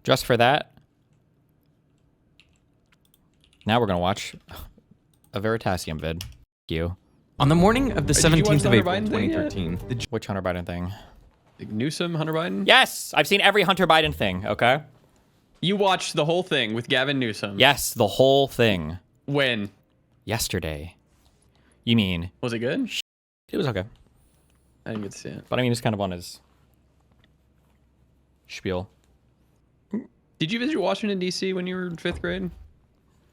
Just for that. Now we're gonna watch a Veritasium vid. F you. On the morning of the Did you watch 17th the of Hunter April, Biden thing yet? 2013, Which Hunter Biden thing? Like Newsom, Hunter Biden? Yes! I've seen every Hunter Biden thing, okay? You watched the whole thing with Gavin Newsom. Yes, the whole thing. When? Yesterday. You mean? Was it good? It was okay. I didn't get to see it. But I mean, it's kind of on his spiel. Did you visit Washington, D.C. when you were in 5th grade?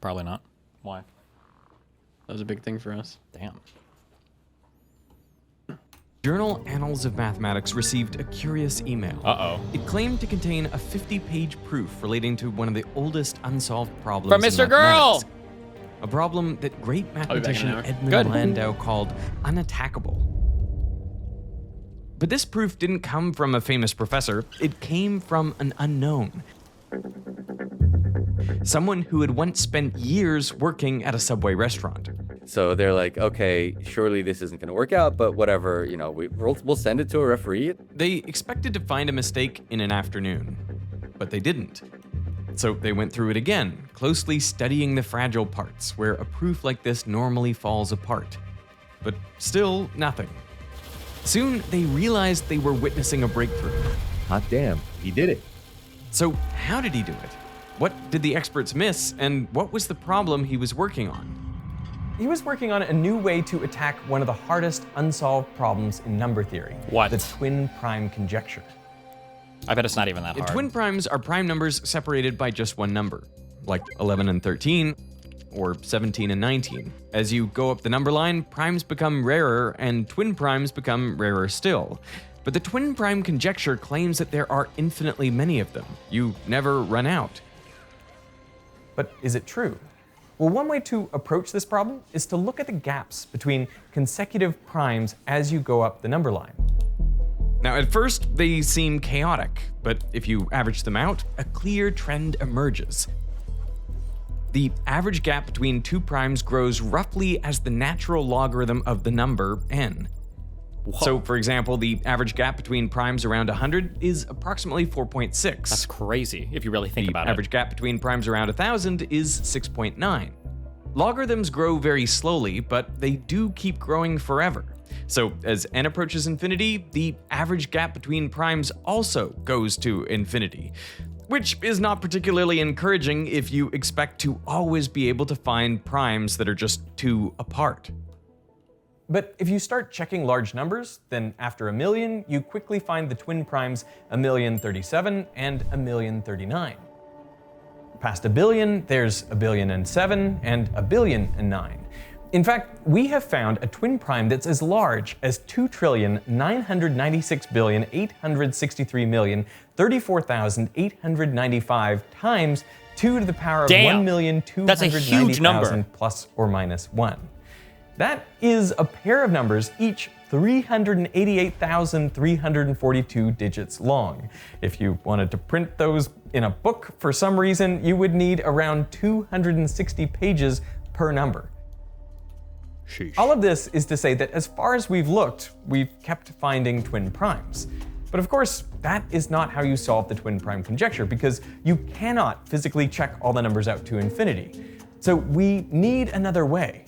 Probably not. Why? That was a big thing for us. Damn. Journal Annals of Mathematics received a curious email. Uh-oh. It claimed to contain a 50-page proof relating to one of the oldest unsolved problems From in Mr. Girl! mathematics. A problem that great back in mathematician an hour. Edmund Good. Landau called unattackable. But this proof didn't come from a famous professor. It came from an unknown. Someone who had once spent years working at a Subway restaurant. So they're like, okay, surely this isn't going to work out, but whatever, you know, we'll send it to a referee. They expected to find a mistake in an afternoon, but they didn't. So they went through it again, closely studying the fragile parts where a proof like this normally falls apart. But still nothing. Soon they realized they were witnessing a breakthrough. Hot damn, he did it. So how did he do it? What did the experts miss, and what was the problem he was working on? He was working on a new way to attack one of the hardest unsolved problems in number theory. What? The twin prime conjecture. I bet it's not even that hard. Twin primes are prime numbers separated by just one number, like 11 and 13, or 17 and 19. As you go up the number line, primes become rarer and twin primes become rarer still. But the twin prime conjecture claims that there are infinitely many of them. You never run out. But is it true? Well, one way to approach this problem is to look at the gaps between consecutive primes as you go up the number line. Now, at first, they seem chaotic, but if you average them out, a clear trend emerges. The average gap between two primes grows roughly as the natural logarithm of the number n. So, for example, the average gap between primes around 100 is approximately 4.6. That's crazy, if you really think about The average gap between primes around 1,000 is 6.9. Logarithms grow very slowly, but they do keep growing forever. So as n approaches infinity, the average gap between primes also goes to infinity, which is not particularly encouraging if you expect to always be able to find primes that are just 2 apart. But if you start checking large numbers, then after 1,000,000, you quickly find the twin primes 1,037,000 and 1,039. Past 1,000,000,000, there's 1,000,007,000 and 1,000,009. In fact, we have found a twin prime that's as large as 2,996,863,034,895 times 2 to the power of Damn. 1,290,000 That's a huge number. plus or minus 1. That is a pair of numbers, each 388,342 digits long. If you wanted to print those in a book for some reason, you would need around 260 pages per number. Sheesh. All of this is to say that as far as we've looked, we've kept finding twin primes. But of course, that is not how you solve the twin prime conjecture, because you cannot physically check all the numbers out to infinity. So we need another way.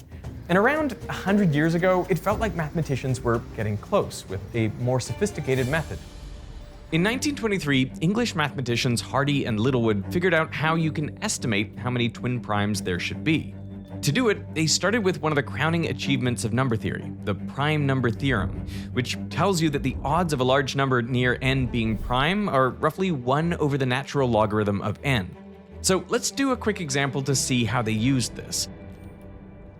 And around 100 years ago, it felt like mathematicians were getting close with a more sophisticated method. In 1923, English mathematicians Hardy and Littlewood figured out how you can estimate how many twin primes there should be. To do it, they started with one of the crowning achievements of number theory, the prime number theorem, which tells you that the odds of a large number near n being prime are roughly 1 over the natural logarithm of n. So let's do a quick example to see how they used this.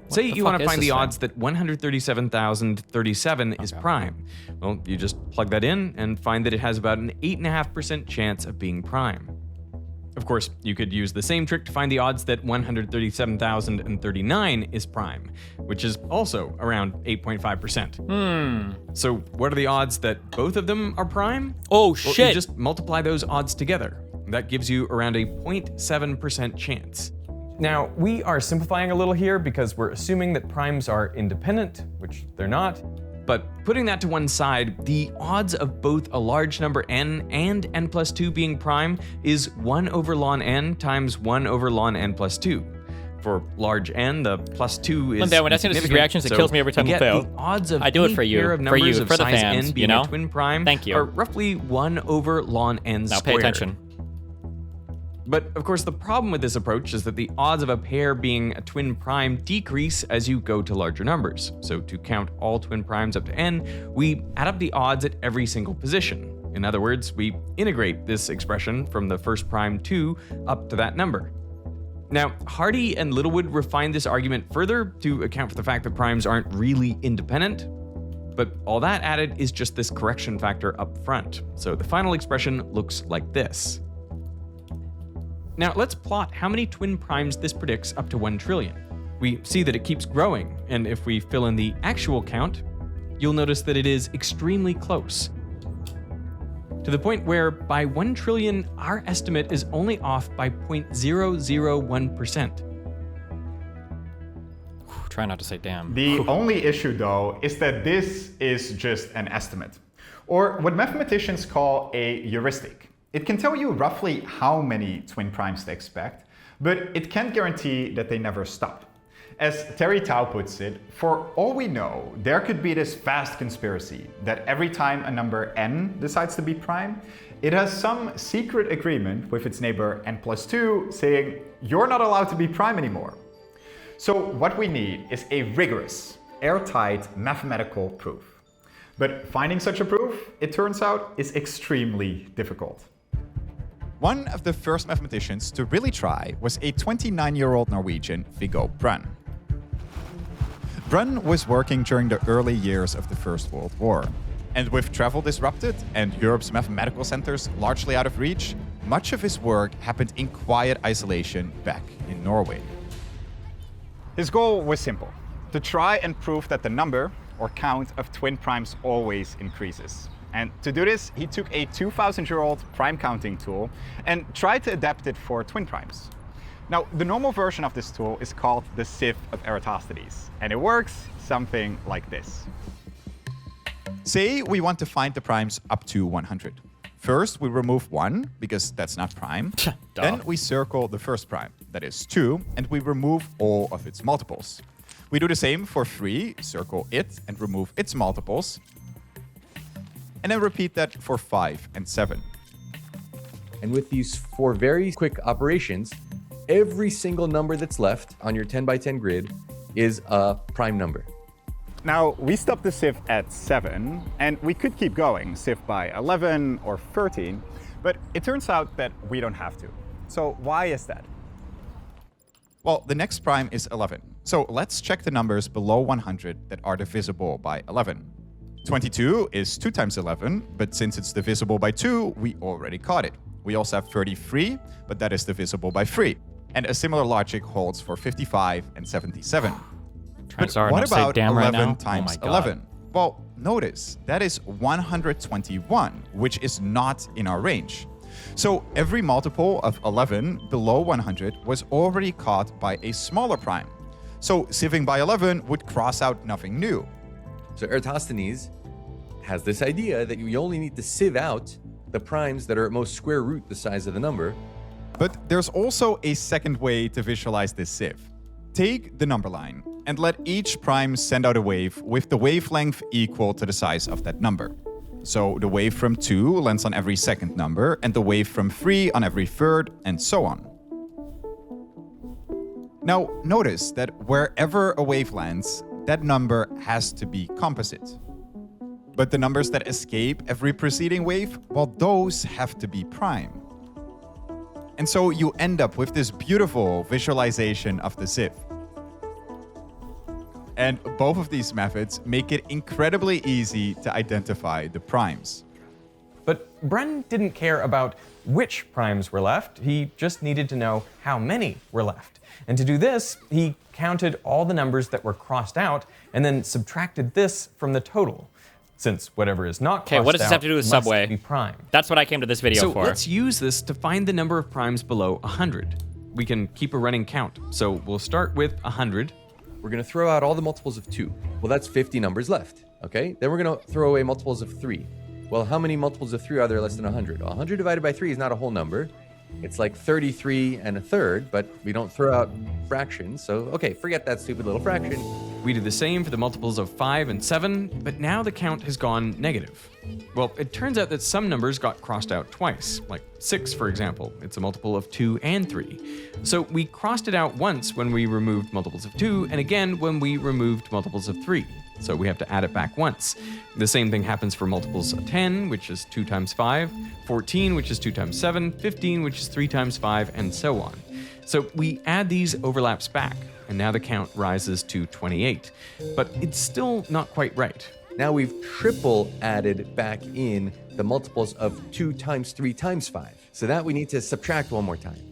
Say you want to find the odds that 137,037 is prime. Well, you just plug that in and find that it has about an 8.5% chance of being prime. Of course, you could use the same trick to find the odds that 137,039 is prime, which is also around 8.5%. So what are the odds that both of them are prime? Oh, Well, shit. you just multiply those odds together. That gives you around a 0.7% chance. Now, we are simplifying a little here because we're assuming that primes are independent, which they're not. But putting that to one side, the odds of both a large number n and n plus 2 being prime is 1 over ln n times 1 over ln n plus 2. For large n, the plus 2 is Linda, when I see these reactions, it kills me every time you you get fail. the odds of I do it any for you, pair of for numbers you, of for the size fans, n being you know? a twin prime Thank you. are roughly 1 over ln n Now squared. pay attention. But of course, the problem with this approach is that the odds of a pair being a twin prime decrease as you go to larger numbers. So to count all twin primes up to n, we add up the odds at every single position. In other words, we integrate this expression from the first prime 2 up to that number. Now, Hardy and Littlewood refined this argument further to account for the fact that primes aren't really independent. But all that added is just this correction factor up front. So the final expression looks like this. Now let's plot how many twin primes this predicts up to 1 trillion. We see that it keeps growing, and if we fill in the actual count, you'll notice that it is extremely close. To the point where by 1 trillion, our estimate is only off by 0.001%. Try not to say damn. The only issue, though, is that this is just an estimate, or what mathematicians call a heuristic. It can tell you roughly how many twin primes to expect, but it can't guarantee that they never stop. As Terry Tao puts it, for all we know, there could be this vast conspiracy that every time a number n decides to be prime, it has some secret agreement with its neighbor n plus 2 saying, you're not allowed to be prime anymore. So what we need is a rigorous, airtight mathematical proof. But finding such a proof, it turns out, is extremely difficult. One of the first mathematicians to really try was a 29-year-old Norwegian, Viggo Brunn. Brunn was working during the early years of the First World War. And with travel disrupted and Europe's mathematical centers largely out of reach, much of his work happened in quiet isolation back in Norway. His goal was simple: to try and prove that the number, or count, of twin primes always increases. And to do this, he took a 2,000-year-old prime counting tool and tried to adapt it for twin primes. Now, the normal version of this tool is called the sieve of Eratosthenes, and it works something like this. Say we want to find the primes up to 100. First, we remove 1, because that's not prime. Then we circle the first prime, that is 2, and we remove all of its multiples. We do the same for 3, circle it and remove its multiples. And then repeat that for 5 and 7. And with these 4 very quick operations, every single number that's left on your 10 by 10 grid is a prime number. Now, we stopped the sieve at 7, and we could keep going, sieve by 11 or 13, but it turns out that we don't have to. So why is that? Well, the next prime is 11. So let's check the numbers below 100 that are divisible by 11. 22 is 2 times 11, but since it's divisible by 2, we already caught it. We also have 33, but that is divisible by 3. And a similar logic holds for 55 and 77. But what about 11 times 11? Well, notice that is 121, which is not in our range. So every multiple of 11 below 100 was already caught by a smaller prime. So sieving by 11 would cross out nothing new. So Eratosthenes has this idea that you only need to sieve out the primes that are at most square root the size of the number. But there's also a second way to visualize this sieve. Take the number line and let each prime send out a wave with the wavelength equal to the size of that number. So the wave from 2 lands on every second number, and the wave from 3 on every third, and so on. Now, notice that wherever a wave lands, that number has to be composite. But the numbers that escape every preceding wave, well, those have to be prime. And so you end up with this beautiful visualization of the sieve. And both of these methods make it incredibly easy to identify the primes. But Brunn didn't care about which primes were left, he just needed to know how many were left. And to do this, he counted all the numbers that were crossed out and then subtracted this from the total, since whatever is not crossed out what does this have to do with must Subway? be prime. That's what I came to this video So for. let's use this to find the number of primes below 100. We can keep a running count. So we'll start with 100. We're going to throw out all the multiples of 2. Well, that's 50 numbers left. Okay, then we're going to throw away multiples of 3. Well, how many multiples of 3 are there less than 100? Well, 100 divided by 3 is not a whole number. It's like 33 and a third, but we don't throw out fractions. So, okay, forget that stupid little fraction. We did the same for the multiples of 5 and 7, but now the count has gone negative. Well, it turns out that some numbers got crossed out twice, like 6, for example. It's a multiple of 2 and 3. So we crossed it out once when we removed multiples of 2, and again when we removed multiples of 3. So we have to add it back once. The same thing happens for multiples of 10, which is 2 times 5, 14, which is 2 times 7, 15, which is 3 times 5, and so on. So we add these overlaps back, and now the count rises to 28. But it's still not quite right. Now we've triple added back in the multiples of 2 times 3 times 5. So that we need to subtract one more time.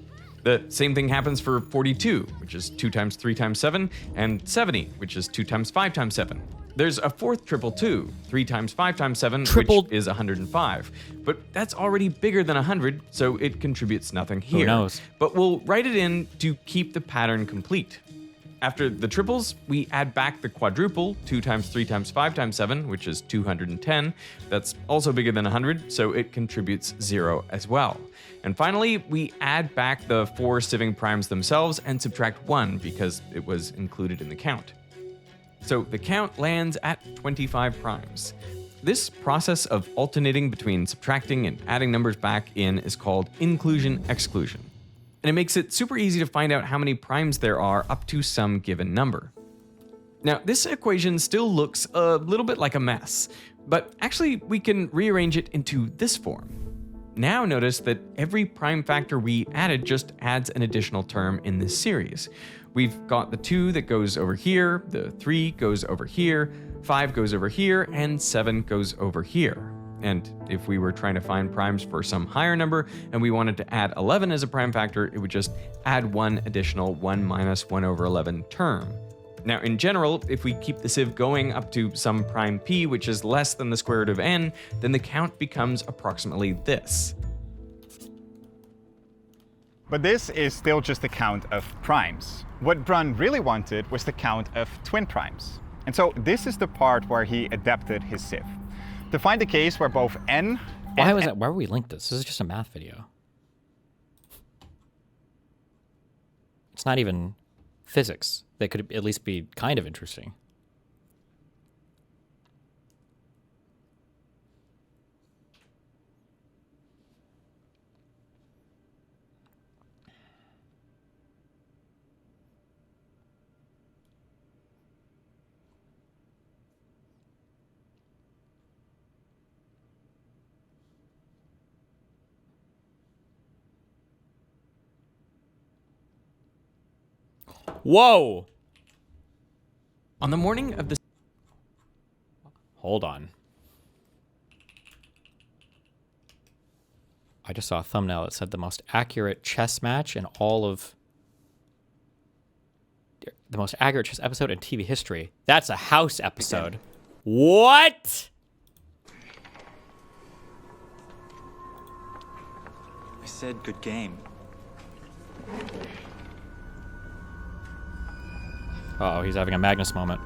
The same thing happens for 42, which is 2 times 3 times 7, and 70, which is 2 times 5 times 7. There's a fourth triple too, 3 times 5 times 7, which is 105. But that's already bigger than 100, so it contributes nothing here. Who knows? But we'll write it in to keep the pattern complete. After the triples, we add back the quadruple, 2 times 3 times 5 times 7, which is 210. That's also bigger than 100, so it contributes 0 as well. And finally, we add back the 4 sieving primes themselves and subtract 1 because it was included in the count. So the count lands at 25 primes. This process of alternating between subtracting and adding numbers back in is called inclusion-exclusion. And it makes it super easy to find out how many primes there are up to some given number. Now, this equation still looks a little bit like a mess, but actually we can rearrange it into this form. Now notice that every prime factor we added just adds an additional term in this series. We've got the 2 that goes over here, the 3 goes over here, 5 goes over here, and 7 goes over here. And if we were trying to find primes for some higher number and we wanted to add 11 as a prime factor, it would just add one additional 1 minus 1 over 11 term. Now, in general, if we keep the sieve going up to some prime p, which is less than the square root of n, then the count becomes approximately this. But this is still just a count of primes. What Brun really wanted was the count of twin primes. And so this is the part where he adapted his sieve. To find a case where both n Why and was that? Why would we link this? This is just a math video. It's not even physics. That could at least be kind of interesting. Whoa! On the morning of the Hold on. I just saw a thumbnail that said the most accurate chess match in all of... The most accurate chess episode in TV history. That's a House episode. What? I said good game. Uh-oh, he's having a Magnus moment.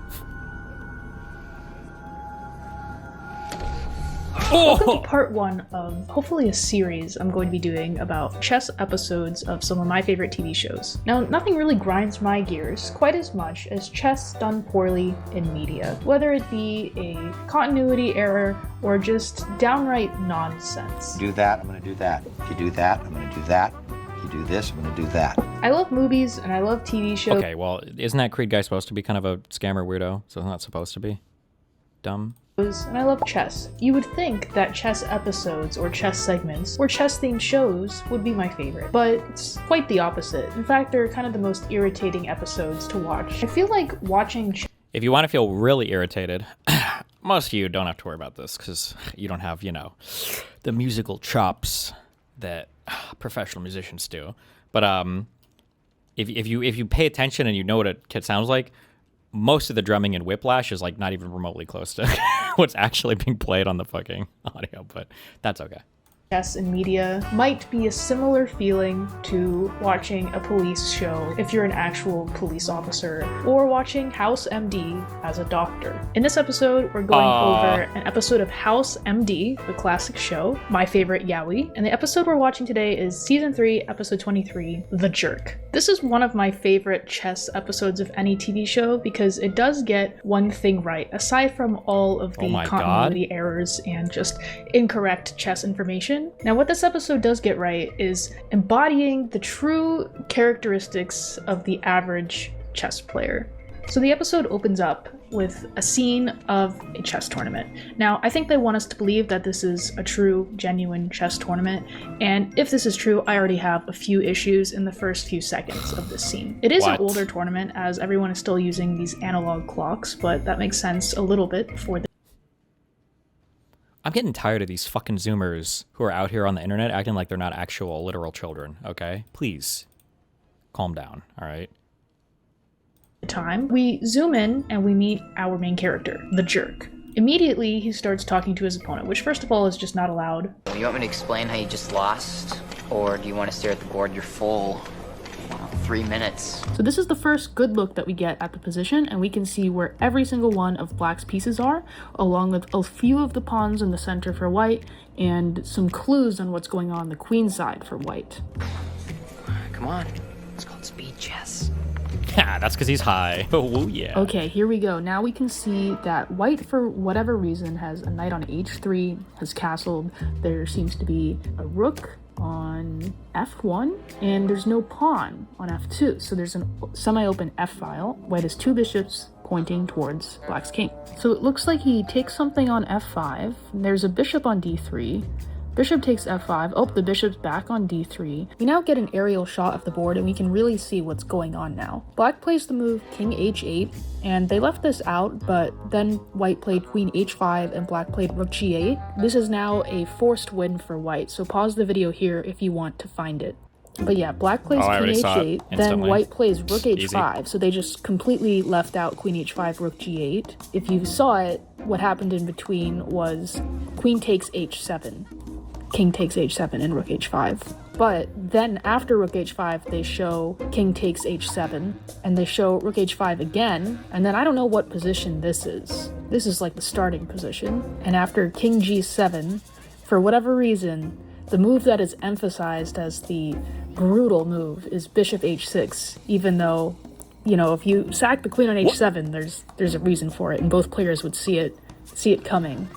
Welcome to part 1 of hopefully a series I'm going to be doing about chess episodes of some of my favorite TV shows. Now, nothing really grinds my gears quite as much as chess done poorly in media, whether it be a continuity error or just downright nonsense. Do that, I'm gonna do that. If you do that, I'm gonna do that. If you do this, I'm gonna do that. I love movies and I love TV shows. Okay, well, isn't that Creed guy supposed to be kind of a scammer weirdo? So it's not supposed to be? Dumb? And I love chess. You would think that chess episodes or chess segments or chess-themed shows would be my favorite, but it's quite the opposite. In fact, they're kind of the most irritating episodes to watch. I feel like watching If you want to feel really irritated, most of you don't have to worry about this because you don't have, you know, the musical chops that professional musicians do. But if you pay attention and you know what a kit sounds like, most of the drumming in Whiplash is like not even remotely close to what's actually being played on the fucking audio, but that's okay. chess in media might be a similar feeling to watching a police show if you're an actual police officer, or watching House MD as a doctor. In this episode, we're going over an episode of House MD, the classic show, my favorite yaoi, and the episode we're watching today is Season 3, Episode 23, The Jerk. This is one of my favorite chess episodes of any TV show because it does get one thing right, aside from all of the continuity errors and just incorrect chess information. Now, what this episode does get right is embodying the true characteristics of the average chess player. So the episode opens up with a scene of a chess tournament. Now, I think they want us to believe that this is a true, genuine chess tournament, and if this is true, I already have a few issues in the first few seconds of this scene. It is an older tournament, as everyone is still using these analog clocks, but that makes sense a little bit for the I'm getting tired of these fucking Zoomers who are out here on the internet acting like they're not actual literal children, okay? Please, calm down, all right? Time. We zoom in and we meet our main character, the Jerk. Immediately, he starts talking to his opponent, which first of all is just not allowed. Do you want me to explain how you just lost? Or do you want to stare at the board your full 3 minutes? So this is the first good look that we get at the position, and we can see where every single one of Black's pieces are, along with a few of the pawns in the center for White, and some clues on what's going on the queen side for White. Come on, it's called speed chess. Yeah, that's because he's high. Oh, yeah. Okay, here we go. Now we can see that White, for whatever reason, has a knight on h3, has castled. There seems to be a rook on f1, and there's no pawn on f2. So there's a semi-open f-file. White has two bishops pointing towards Black's king. So it looks like he takes something on f5. There's a bishop on d3. Bishop takes f5. Oh, the bishop's back on d3. We now get an aerial shot of the board, and we can really see what's going on now. Black plays the move king h8, and they left this out, but then White played queen h5 and Black played rook g8. This is now a forced win for White, so pause the video here if you want to find it. But yeah, Black plays queen h8, then White plays rook h5, so they just completely left out queen h5, rook g8. If you saw it, what happened in between was queen takes h7. King takes h7 and rook h5. But then after rook h5, they show king takes h7, and they show rook h5 again, and then I don't know what position this is. This is like the starting position. And after king g7, for whatever reason, the move that is emphasized as the brutal move is bishop h6, even though, you know, if you sack the queen on h7, there's a reason for it, and both players would see it coming.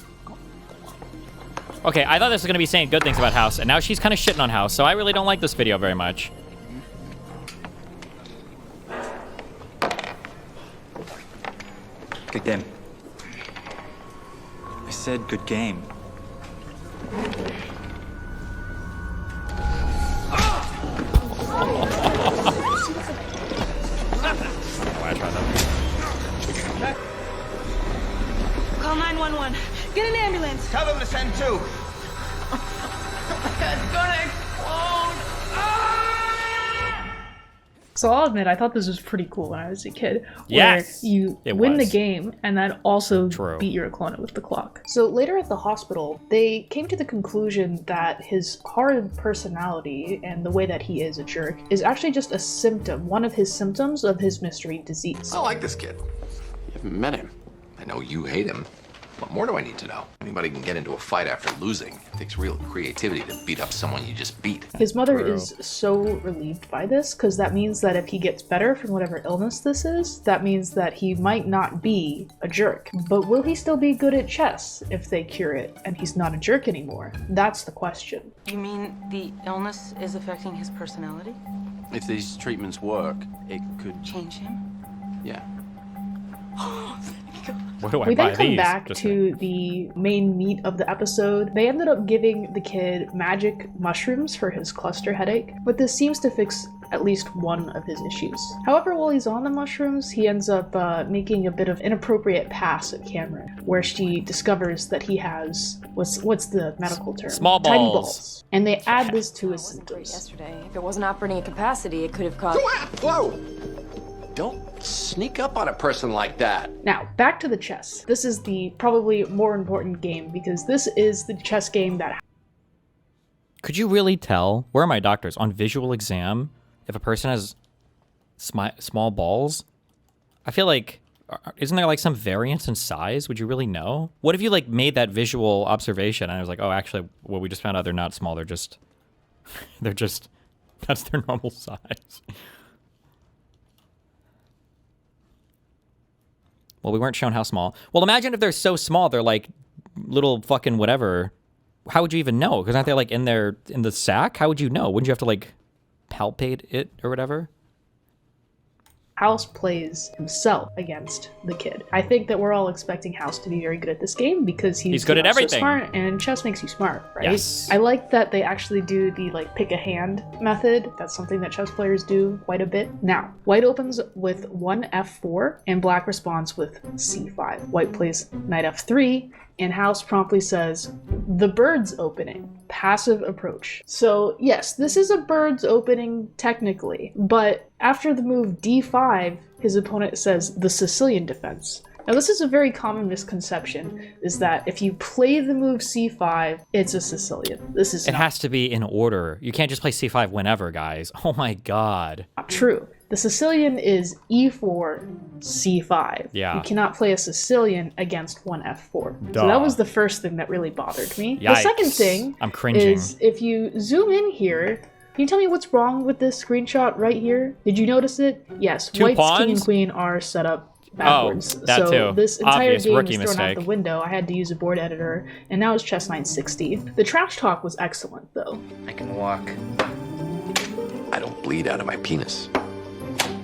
Okay, I thought this was going to be saying good things about House, and now she's kind of shitting on House, so I really don't like this video very much. Good game. I said good game. Why I tried that. Call 911. Get an ambulance. Tell them to send two. It's gonna explode. So I'll admit, I thought this was pretty cool when I was a kid. Yes, where you win the game and then also beat your opponent with the clock. So later at the hospital, they came to the conclusion that his horrid personality and the way that he is a jerk is actually just a symptom, one of his symptoms of his mystery disease. I like this kid. You haven't met him. I know you hate him. What more do I need to know? Anybody can get into a fight after losing. It takes real creativity to beat up someone you just beat. His mother is so relieved by this, because that means that if he gets better from whatever illness this is, that means that he might not be a jerk. But will he still be good at chess if they cure it and he's not a jerk anymore? That's the question. You mean the illness is affecting his personality? If these treatments work, it could change him? Yeah. Where do I we buy then come these? back to the main meat of the episode. They ended up giving the kid magic mushrooms for his cluster headache, but this seems to fix at least one of his issues. However, while he's on the mushrooms, he ends up making a bit of inappropriate pass at Cameron, where she discovers that he has, what's the medical term? Small balls. Tiny balls. And they add this to his symptoms. Yesterday, if it wasn't operating at capacity, it could have caused... Whoa! Don't sneak up on a person like that. Now, back to the chess. This is the probably more important game, because this is the chess game that Could you really tell? Where are my doctors? On visual exam, if a person has small balls, I feel like, isn't there like some variance in size? Would you really know? What if you like made that visual observation and I was like, oh, actually, well, we just found out they're not small. They're just, that's their normal size. Well, we weren't shown how small. Well, imagine if they're so small, they're like little fucking whatever. How would you even know? Because aren't they like in the sack? How would you know? Wouldn't you have to like palpate it or whatever? House plays himself against the kid. I think that we're all expecting House to be very good at this game because he's good at everything. So smart, and chess makes you smart, right? Yes. I like that they actually do the like pick a hand method. That's something that chess players do quite a bit. Now, white opens with one f4 and black responds with c5. White plays knight f3 and House promptly says, the bird's opening. Passive approach. So yes, this is a bird's opening technically, but after the move d5, his opponent says the Sicilian defense. Now this is a very common misconception, is that if you play the move c5, it's a Sicilian. This is It has to be in order. You can't just play c5 whenever, guys. Oh my god. not true. The Sicilian is e4, c5. Yeah. You cannot play a Sicilian against one f4. Duh. So that was the first thing that really bothered me. Yikes. The second thing I'm cringing. is if you zoom in here, can you tell me what's wrong with this screenshot right here? Did you notice it? Yes, Two White's king pawns? and queen are set up backwards. Oh, that so too. this entire Obvious game rookie is thrown mistake. out the window. I had to use a board editor, and now it's chess 960. The trash talk was excellent, though. I can walk. I don't bleed out of my penis.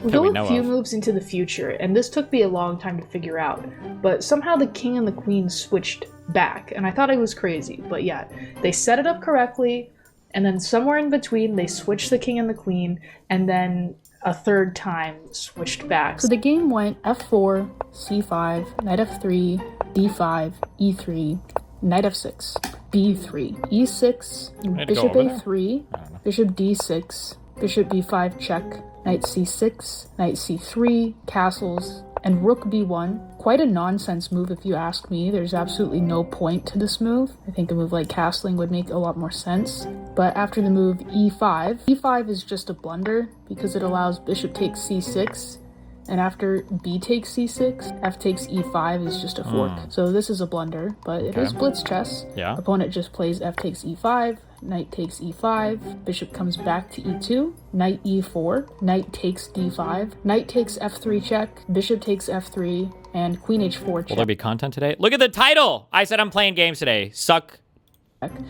We That we go know a few of. moves into the future, and this took me a long time to figure out, but somehow the king and the queen switched back, and I thought I was crazy, but yeah, they set it up correctly, and then somewhere in between they switched the king and the queen, and then a third time switched back. So the game went f4, c5, knight f3, d5, e3, knight f6, b3, e6, Need to go bishop over there? a3, bishop d6, bishop b5 check, knight c6, knight c3, castles, and rook b1. Quite a nonsense move if you ask me. There's absolutely no point to this move. I think a move like castling would make a lot more sense. But after the move e5 is just a blunder because it allows bishop takes c6, and after b takes c6, f takes e5 is just a fork. So this is a blunder, but it is blitz chess. Yeah. Opponent just plays f takes e5, knight takes e5, bishop comes back to e2, knight e4, knight takes d5, knight takes f3 check, bishop takes f3, and queen h4 Will check. there be content today? Look at the title! I said I'm playing games today. Suck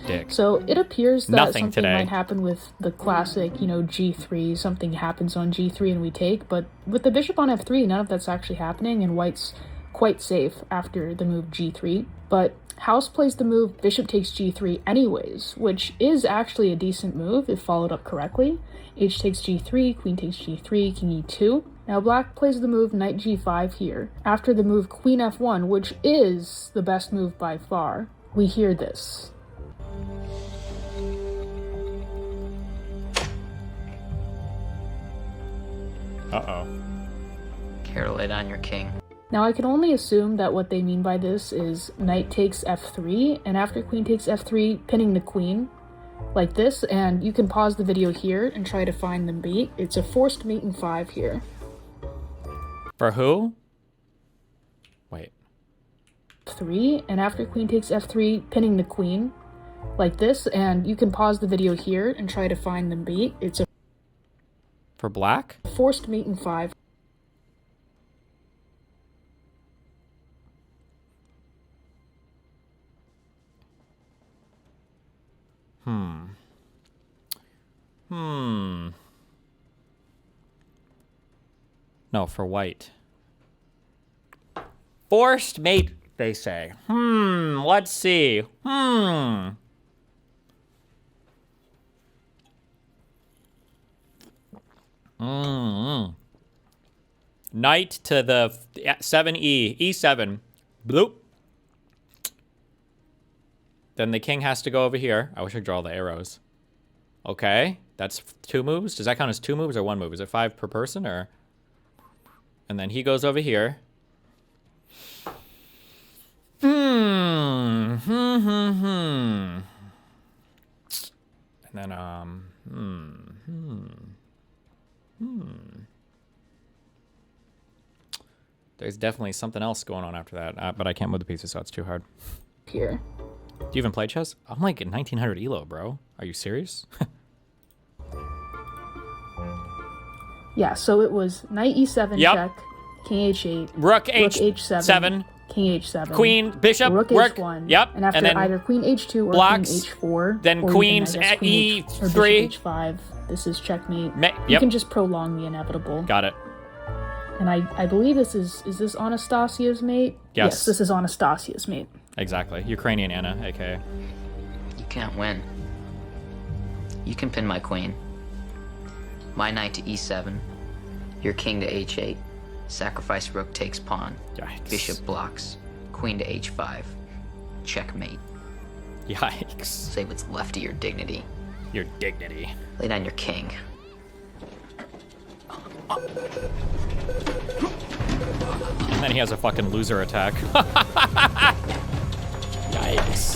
dick. So it appears that Nothing something today. might happen with the classic, g3, something happens on g3 and we take, but with the bishop on f3, none of that's actually happening, and white's quite safe after the move g3. But House plays the move bishop takes g3 anyways, which is actually a decent move if followed up correctly. H takes g3, queen takes g3, king e2. Now black plays the move knight g5 here. After the move queen f1, which is the best move by far, we hear this. Uh-oh. Care to lay down your king? Now I can only assume that what they mean by this is knight takes f3, and after queen takes f3, pinning the queen, like this, and you can pause the video here and try to find the mate. It's a forced mate in 5 here. For who? Wait. 3, and after queen takes f3, pinning the queen, like this, and you can pause the video here and try to find the mate. It's a For black? forced mate in 5. No, for white. Forced mate, they say. Let's see. Knight to the 7e, e7. Bloop. Then the king has to go over here. I wish I'd draw the arrows. Okay, that's 2 moves. Does that count as 2 moves or 1 move? Is it 5 per person or? And then he goes over here. And then, There's definitely something else going on after that, but I can't move the pieces, so it's too hard. Here. Do you even play chess? I'm like at 1900 elo, bro. Are you serious? Yeah, so it was knight e7 Yep. check, king h8, Rook h7, king h7, queen, bishop, rook rook, h1, yep, and after and then either queen h2 or blocks, queen h4, then or queens even, I guess, at queen or e3. bishop h5, this is checkmate. You yep. can just prolong the inevitable. Got it. And I believe this is this Anastasia's mate? Yes. This is Anastasia's mate. Exactly. Ukrainian Anna, aka. You can't win. You can pin my queen. My knight to e7. Your king to h8. Sacrifice rook takes pawn. Yikes. Bishop blocks. Queen to h5. Checkmate. Yikes. Save what's left of your dignity. Your dignity. Lay down your king. And then he has a fucking loser attack. Yikes.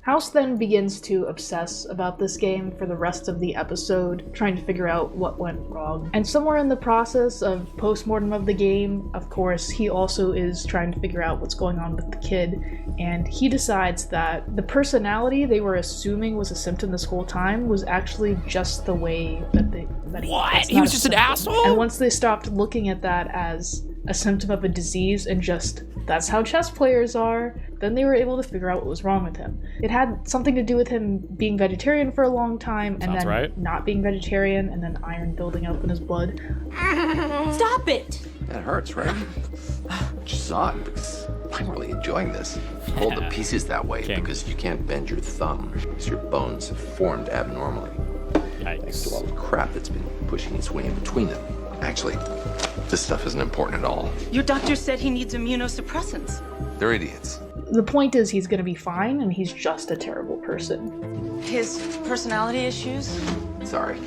House then begins to obsess about this game for the rest of the episode, trying to figure out what went wrong. And somewhere in the process of postmortem of the game, of course, he also is trying to figure out what's going on with the kid, and he decides that the personality they were assuming was a symptom this whole time was actually just the way that he What? He was just an asshole? And once they stopped looking at that as a symptom of a disease and just, that's how chess players are, then they were able to figure out what was wrong with him. It had something to do with him being vegetarian for a long time, and then not being vegetarian, and then iron building up in his blood. Stop it! That hurts, right? Just saw it because I'm really enjoying this. Hold the pieces that way because you can't bend your thumb because your bones have formed abnormally. Thanks to all the crap that's been pushing its way in between them. Actually, this stuff isn't important at all. Your doctor said he needs immunosuppressants. They're idiots. The point is he's gonna be fine, and he's just a terrible person. His personality issues? Sorry.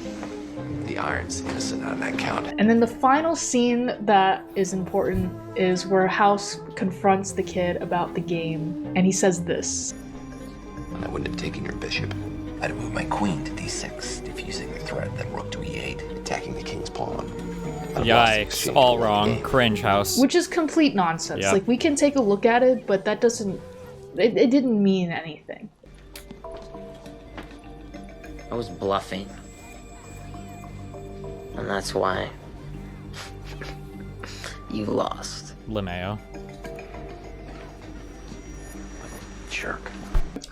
The iron's innocent on that count. And then the final scene that is important is where House confronts the kid about the game, and he says this. I wouldn't have taken your bishop. I'd have moved my queen to d6, diffusing the threat, then rook to e8, attacking the king's pawn. Yikes, all wrong. Cringe, House. Which is complete nonsense. Yeah. Like, we can take a look at it, but that doesn't... It didn't mean anything. I was bluffing. And that's why you lost. LeMayo. Jerk.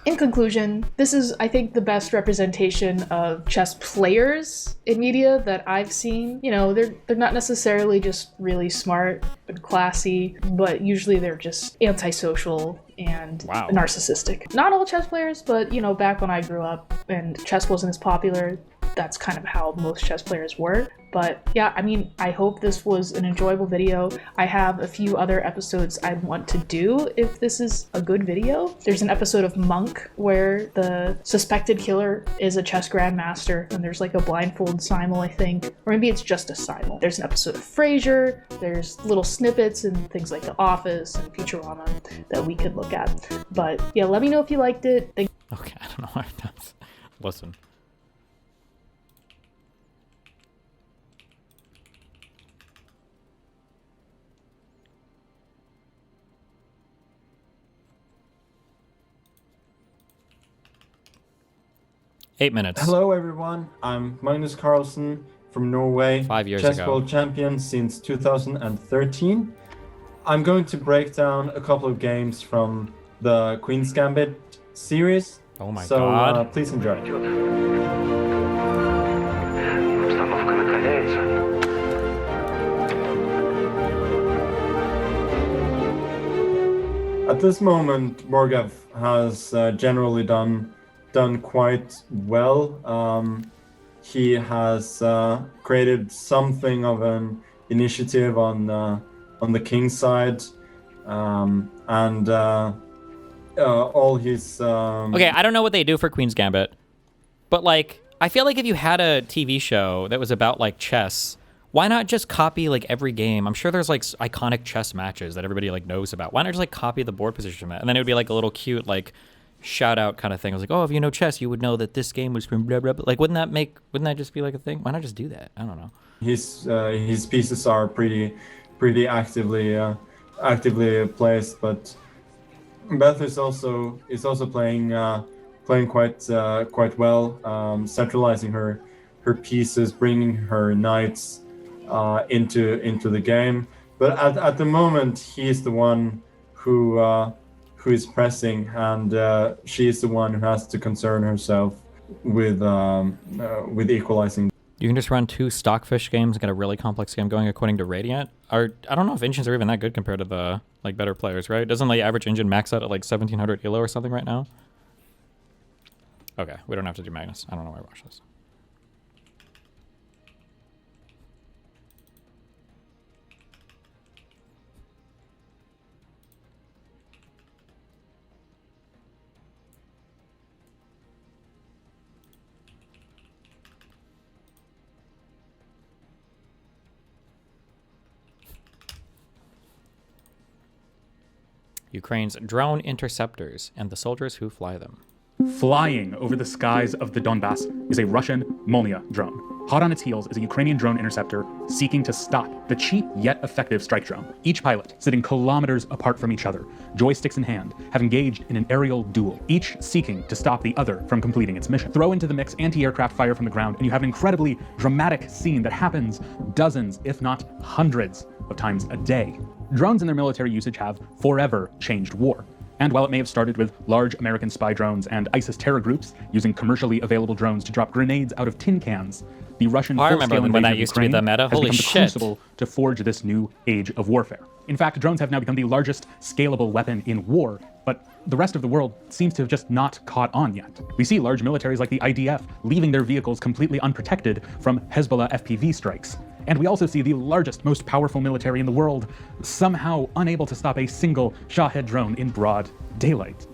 In conclusion, this is, I think, the best representation of chess players in media that I've seen. You know, they're not necessarily just really smart and classy, but usually they're just antisocial and narcissistic. Not all chess players, but, you know, back when I grew up and chess wasn't as popular, that's kind of how most chess players were. But yeah, I mean, I hope this was an enjoyable video. I have a few other episodes I want to do if this is a good video. There's an episode of Monk where the suspected killer is a chess grandmaster, and there's like a blindfold simul, I think. Or maybe it's just a simul. There's an episode of Frasier. There's little snippets and things like The Office and Futurama that we could look at. But yeah, let me know if you liked it. Okay, I don't know why it does. Listen. Eight minutes. Hello everyone, I'm Magnus Carlsen from Norway. 5 years Chess ago. World Champion since 2013. I'm going to break down a couple of games from the Queen's Gambit series. Oh my so, god. Please enjoy. At this moment, Morgav has generally done quite well. He has created something of an initiative on the king's side, and all his. Okay, I don't know what they do for Queen's Gambit, but like, I feel like if you had a TV show that was about like chess, Why not just copy like every game? I'm sure there's like iconic chess matches that everybody like knows about. Why not just like copy the board position map? And then it would be like a little cute like shout out kind of thing. I was like, oh, if you know chess, you would know that this game was from blah blah blah. Like, wouldn't that just be like a thing? Why not just do that? I don't know. His pieces are pretty actively placed, but Beth is also playing quite well, centralizing her pieces, bringing her knights into the game. But at the moment, he's the one who is pressing, and she is the one who has to concern herself with equalizing. You can just run 2 stockfish games and get a really complex game going according to Radiant. I don't know if engines are even that good compared to the like better players, right? Doesn't the average engine max out at like 1700 elo or something right now? Okay, we don't have to do Magnus. I don't know why I watched this. Ukraine's drone interceptors and the soldiers who fly them. Flying over the skies of the Donbass is a Russian Molniya drone. Hot on its heels is a Ukrainian drone interceptor seeking to stop the cheap yet effective strike drone. Each pilot, sitting kilometers apart from each other, joysticks in hand, have engaged in an aerial duel, each seeking to stop the other from completing its mission. Throw into the mix anti-aircraft fire from the ground, and you have an incredibly dramatic scene that happens dozens, if not hundreds, of times a day. Drones and their military usage have forever changed war. And while it may have started with large American spy drones and ISIS terror groups using commercially available drones to drop grenades out of tin cans, the Russian full-scale invasion of Ukraine has become the crucible to forge this new age of warfare. In fact, drones have now become the largest scalable weapon in war, but the rest of the world seems to have just not caught on yet. We see large militaries like the IDF leaving their vehicles completely unprotected from Hezbollah FPV strikes. And we also see the largest, most powerful military in the world somehow unable to stop a single Shahed drone in broad daylight.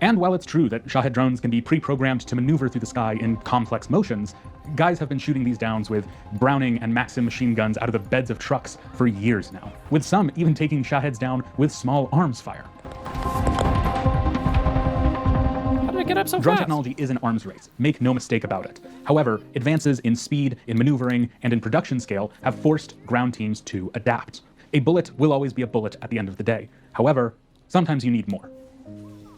And while it's true that Shahed drones can be pre-programmed to maneuver through the sky in complex motions, guys have been shooting these downs with Browning and Maxim machine guns out of the beds of trucks for years now, with some even taking Shaheds down with small arms fire. Get up so Drone fast? technology is an arms race, make no mistake about it. However, advances in speed, in maneuvering, and in production scale have forced ground teams to adapt. A bullet will always be a bullet at the end of the day. However, sometimes you need more.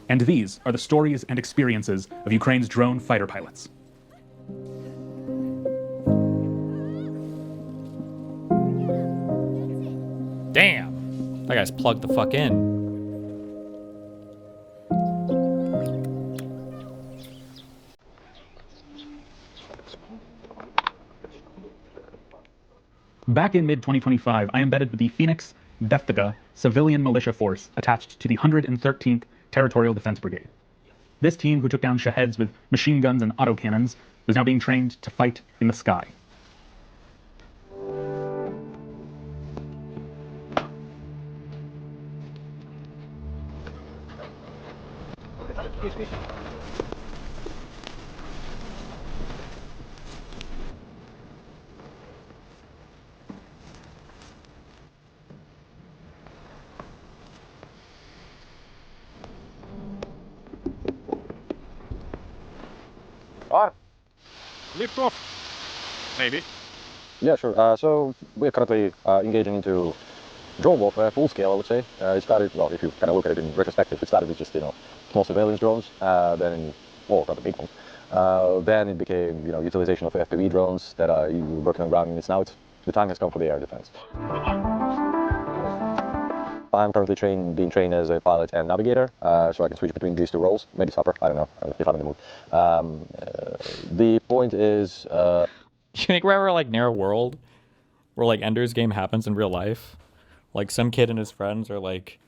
And these are the stories and experiences of Ukraine's drone fighter pilots. Damn! That guy's plugged the fuck in. Back in mid-2025, I embedded with the Phoenix Deftaga civilian militia force attached to the 113th Territorial Defense Brigade. This team, who took down Shaheds with machine guns and autocannons, was now being trained to fight in the sky. Excuse me. Lift off, maybe. Yeah, sure. So we're currently engaging into drone warfare, full scale, I would say. It started, well, if you kind of look at it in retrospective, it started with just, small surveillance drones, then, well, rather big ones. Then it became, utilization of FPV drones that are working on ground units. Now the time has come for the air defense. I'm currently being trained as a pilot and navigator, so I can switch between these two roles. Maybe supper, I don't know, if I'm in the mood. The point is... You think we're ever like near a world where like Ender's Game happens in real life? Like some kid and his friends are like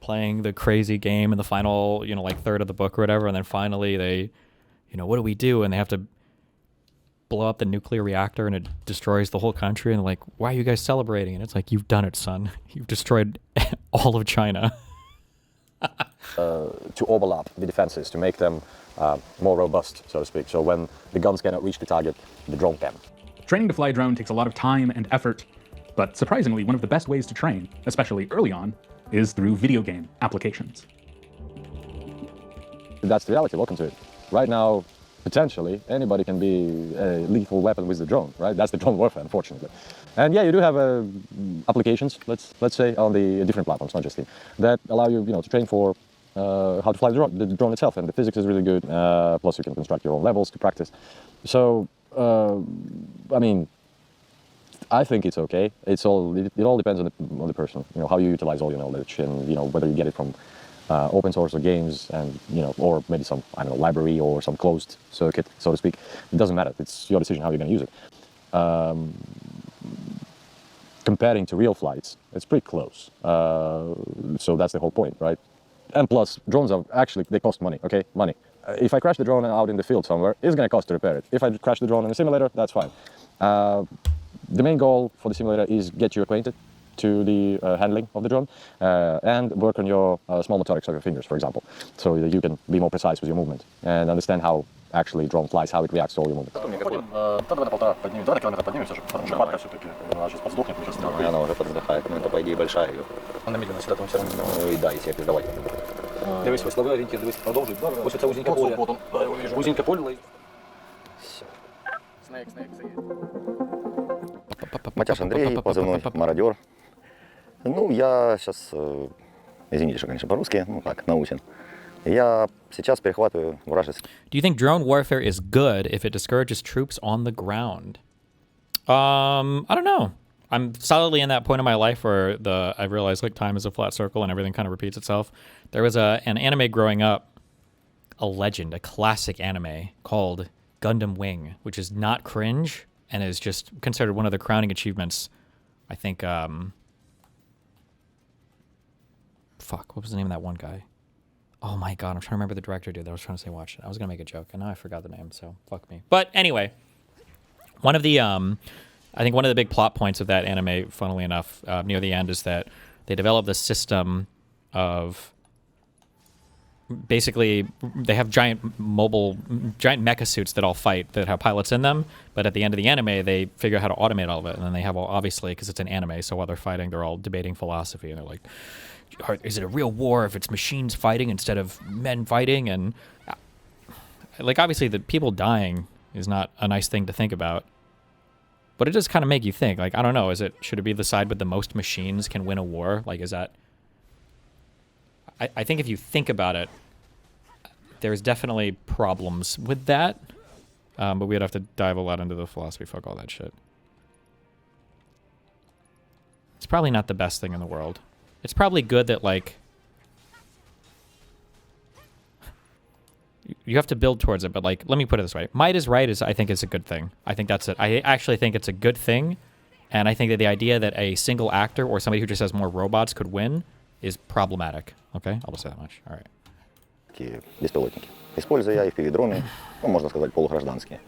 playing the crazy game in the final, like third of the book or whatever, and then finally they, what do we do? And they have to blow up the nuclear reactor and it destroys the whole country, and like, why are you guys celebrating? And it's like, you've done it, son. You've destroyed all of China. to overlap the defenses, to make them more robust, so to speak. So when the guns cannot reach the target, the drone can. Training to fly a drone takes a lot of time and effort, but surprisingly, one of the best ways to train, especially early on, is through video game applications. That's the reality, welcome to it. Right now, potentially, anybody can be a lethal weapon with the drone, right? That's the drone warfare, unfortunately. And yeah, you do have applications, let's say, on the different platforms, not just Steam, that allow you, to train for how to fly the drone itself, and the physics is really good, plus you can construct your own levels to practice. So, I mean, I think it's okay. It all depends on the person, how you utilize all your knowledge, and whether you get it from open source or games, and or maybe some library or some closed circuit, so to speak. It doesn't matter. It's your decision how you're going to use it. Comparing to real flights, it's pretty close. So that's the whole point, right? And plus, drones are actually, they cost money. Okay, money. If I crash the drone out in the field somewhere, it's going to cost to repair it. If I crash the drone in a simulator, that's fine. The main goal for the simulator is get you acquainted to the handling of the drone and work on your small motorics of your fingers, for example, so that you can be more precise with your movement and understand how actually drone flies, how it reacts to all your movements. Она уже подздыхает, но это, по идее, большая ее. Она медленно сюда, там все равно. И да, если пиздовать. Дивись, весловий орієнтир, дивись, продовжуй. Ось це узеньке поле. Узеньке поле. Снейк. Матяш Андрей, позывной «Мародер». Ну, я сейчас, извините, что, конечно, по-русски, так, научен. Я сейчас перехватываю вражеский. Do you think drone warfare is good if it discourages troops on the ground? I don't know. I'm solidly in that point in my life where I realized time is a flat circle and everything kind of repeats itself. There was an anime growing up, a legend, a classic anime called Gundam Wing, which is not cringe and is just considered one of the crowning achievements. I think, what was the name of that one guy? Oh my god, I'm trying to remember the director dude that I was trying to say watch it. I was going to make a joke, and now I forgot the name, so fuck me. But anyway, one of the big plot points of that anime, funnily enough, near the end, is that they developed this system of basically they have giant mecha suits that all fight that have pilots in them, but at the end of the anime they figure out how to automate all of it, and then they have obviously, because it's an anime, so while they're fighting they're all debating philosophy, and they're like, is it a real war if it's machines fighting instead of men fighting? And obviously the people dying is not a nice thing to think about, but it does kind of make you think, I don't know, should it be the side with the most machines can win a war? Is that... I think if you think about it, there's definitely problems with that, but we'd have to dive a lot into the philosophy. Fuck all that shit. It's probably not the best thing in the world. It's probably good that, you have to build towards it, but, let me put it this way. Might is right I think it's a good thing. I think that's it. I actually think it's a good thing, and I think that the idea that a single actor or somebody who just has more robots could win is problematic. Okay? I'll just say that much. All right. Беспилотники. Используя я FPV-дроны, можно сказать, полугражданские.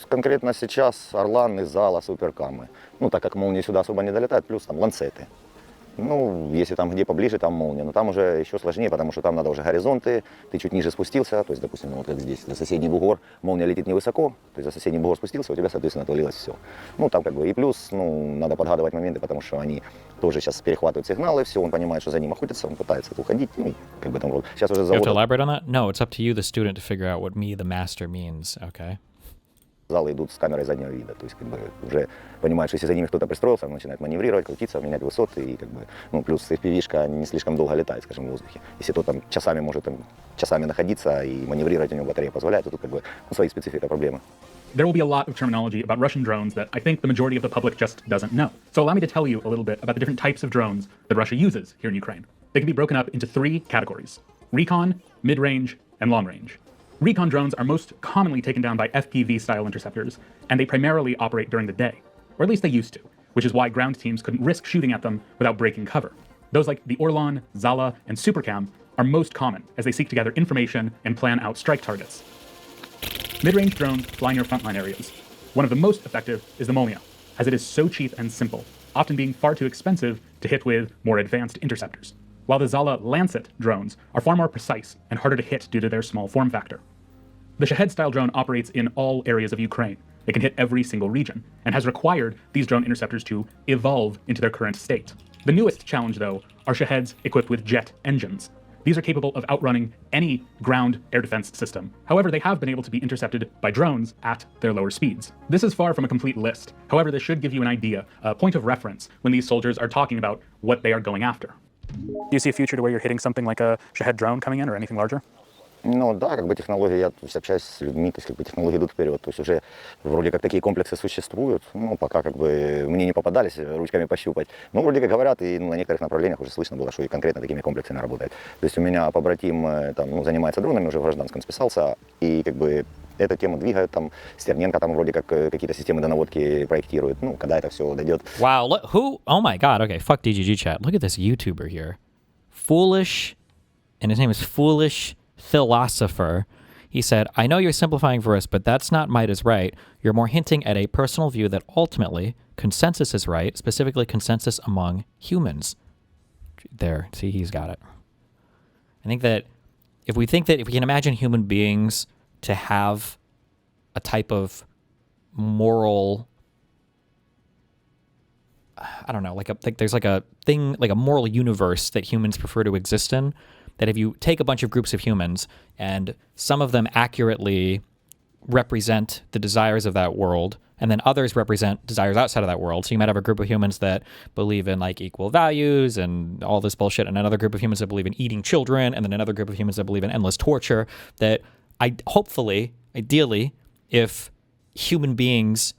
Конкретно сейчас Орлан из зала суперкамы. Так как молнии сюда особо не долетают, плюс там ланцеты. Если там где поближе, там молния. Но там уже еще сложнее, потому что там надо уже горизонты, ты чуть ниже спустился, то есть, допустим, как здесь, за соседний бугор молния летит невысоко, то есть за соседний бугор спустился, у тебя, соответственно, отвалилось все. Там и плюс, надо подгадывать моменты, потому что они тоже сейчас перехватывают сигналы, все, он понимает, что за ним охотятся, он пытается уходить, там сейчас уже завод... You have to elaborate on that? No, it's up to you, the student, to figure out what me, the master, means, okay? Залы идут с камерой заднего вида, то есть уже понимают, что если за ними кто-то пристроился, он начинает маневрировать, крутиться, менять высоты, и плюс FPV-шка не слишком долго летает, скажем, в воздухе. Если кто там часами может часами находиться и маневрировать, у него батарея позволяет, то тут свои специфика проблемы. There will be a lot of terminology about Russian drones that I think the majority of the public just doesn't know. So allow me to tell you a little bit about the different types of drones that Russia uses here in Ukraine. They can be broken up into 3 categories: recon, mid-range, and long-range. Recon drones are most commonly taken down by FPV-style interceptors, and they primarily operate during the day, or at least they used to, which is why ground teams couldn't risk shooting at them without breaking cover. Those like the Orlan, Zala, and Supercam are most common as they seek to gather information and plan out strike targets. Mid-range drones fly near frontline areas. One of the most effective is the Molnia, as it is so cheap and simple, often being far too expensive to hit with more advanced interceptors. while the Zala Lancet drones are far more precise and harder to hit due to their small form factor. The Shahed-style drone operates in all areas of Ukraine. It can hit every single region, and has required these drone interceptors to evolve into their current state. The newest challenge, though, are Shaheds equipped with jet engines. These are capable of outrunning any ground air defense system. However, they have been able to be intercepted by drones at their lower speeds. This is far from a complete list. However, this should give you an idea, a point of reference, when these soldiers are talking about what they are going after. Do you see a future to where you're hitting something like a Shahed drone coming in or anything larger? Ну да, как бы технологии, я общаюсь с людьми, то есть как бы технологии идут вперед, то есть уже вроде как такие комплексы существуют, ну пока как бы мне не попадались ручками пощупать, но вроде как говорят, и на некоторых направлениях уже слышно было, что и конкретно такими комплексами работает. То есть у меня побратим там, ну, занимается дронами, уже в гражданском списался, и как бы эту тему двигают, там Стерненко там вроде как какие-то системы донаводки проектирует, ну когда это все дойдет. Wow, look, who? Oh my god, okay, fuck DGG chat. Look at this YouTuber here. Foolish, and his name is Foolish Philosopher. He said, I know you're simplifying for us, but that's not might is right. You're more hinting at a personal view that ultimately consensus is right, specifically consensus among humans. There, see, he's got it. I think that if we can imagine human beings to have a type of moral, I don't know, like there's like a thing, like a moral universe that humans prefer to exist in, that if you take a bunch of groups of humans and some of them accurately represent the desires of that world, and then others represent desires outside of that world. So you might have a group of humans that believe in like equal values and all this bullshit, and another group of humans that believe in eating children, and then another group of humans that believe in endless torture. That ideally, if human beings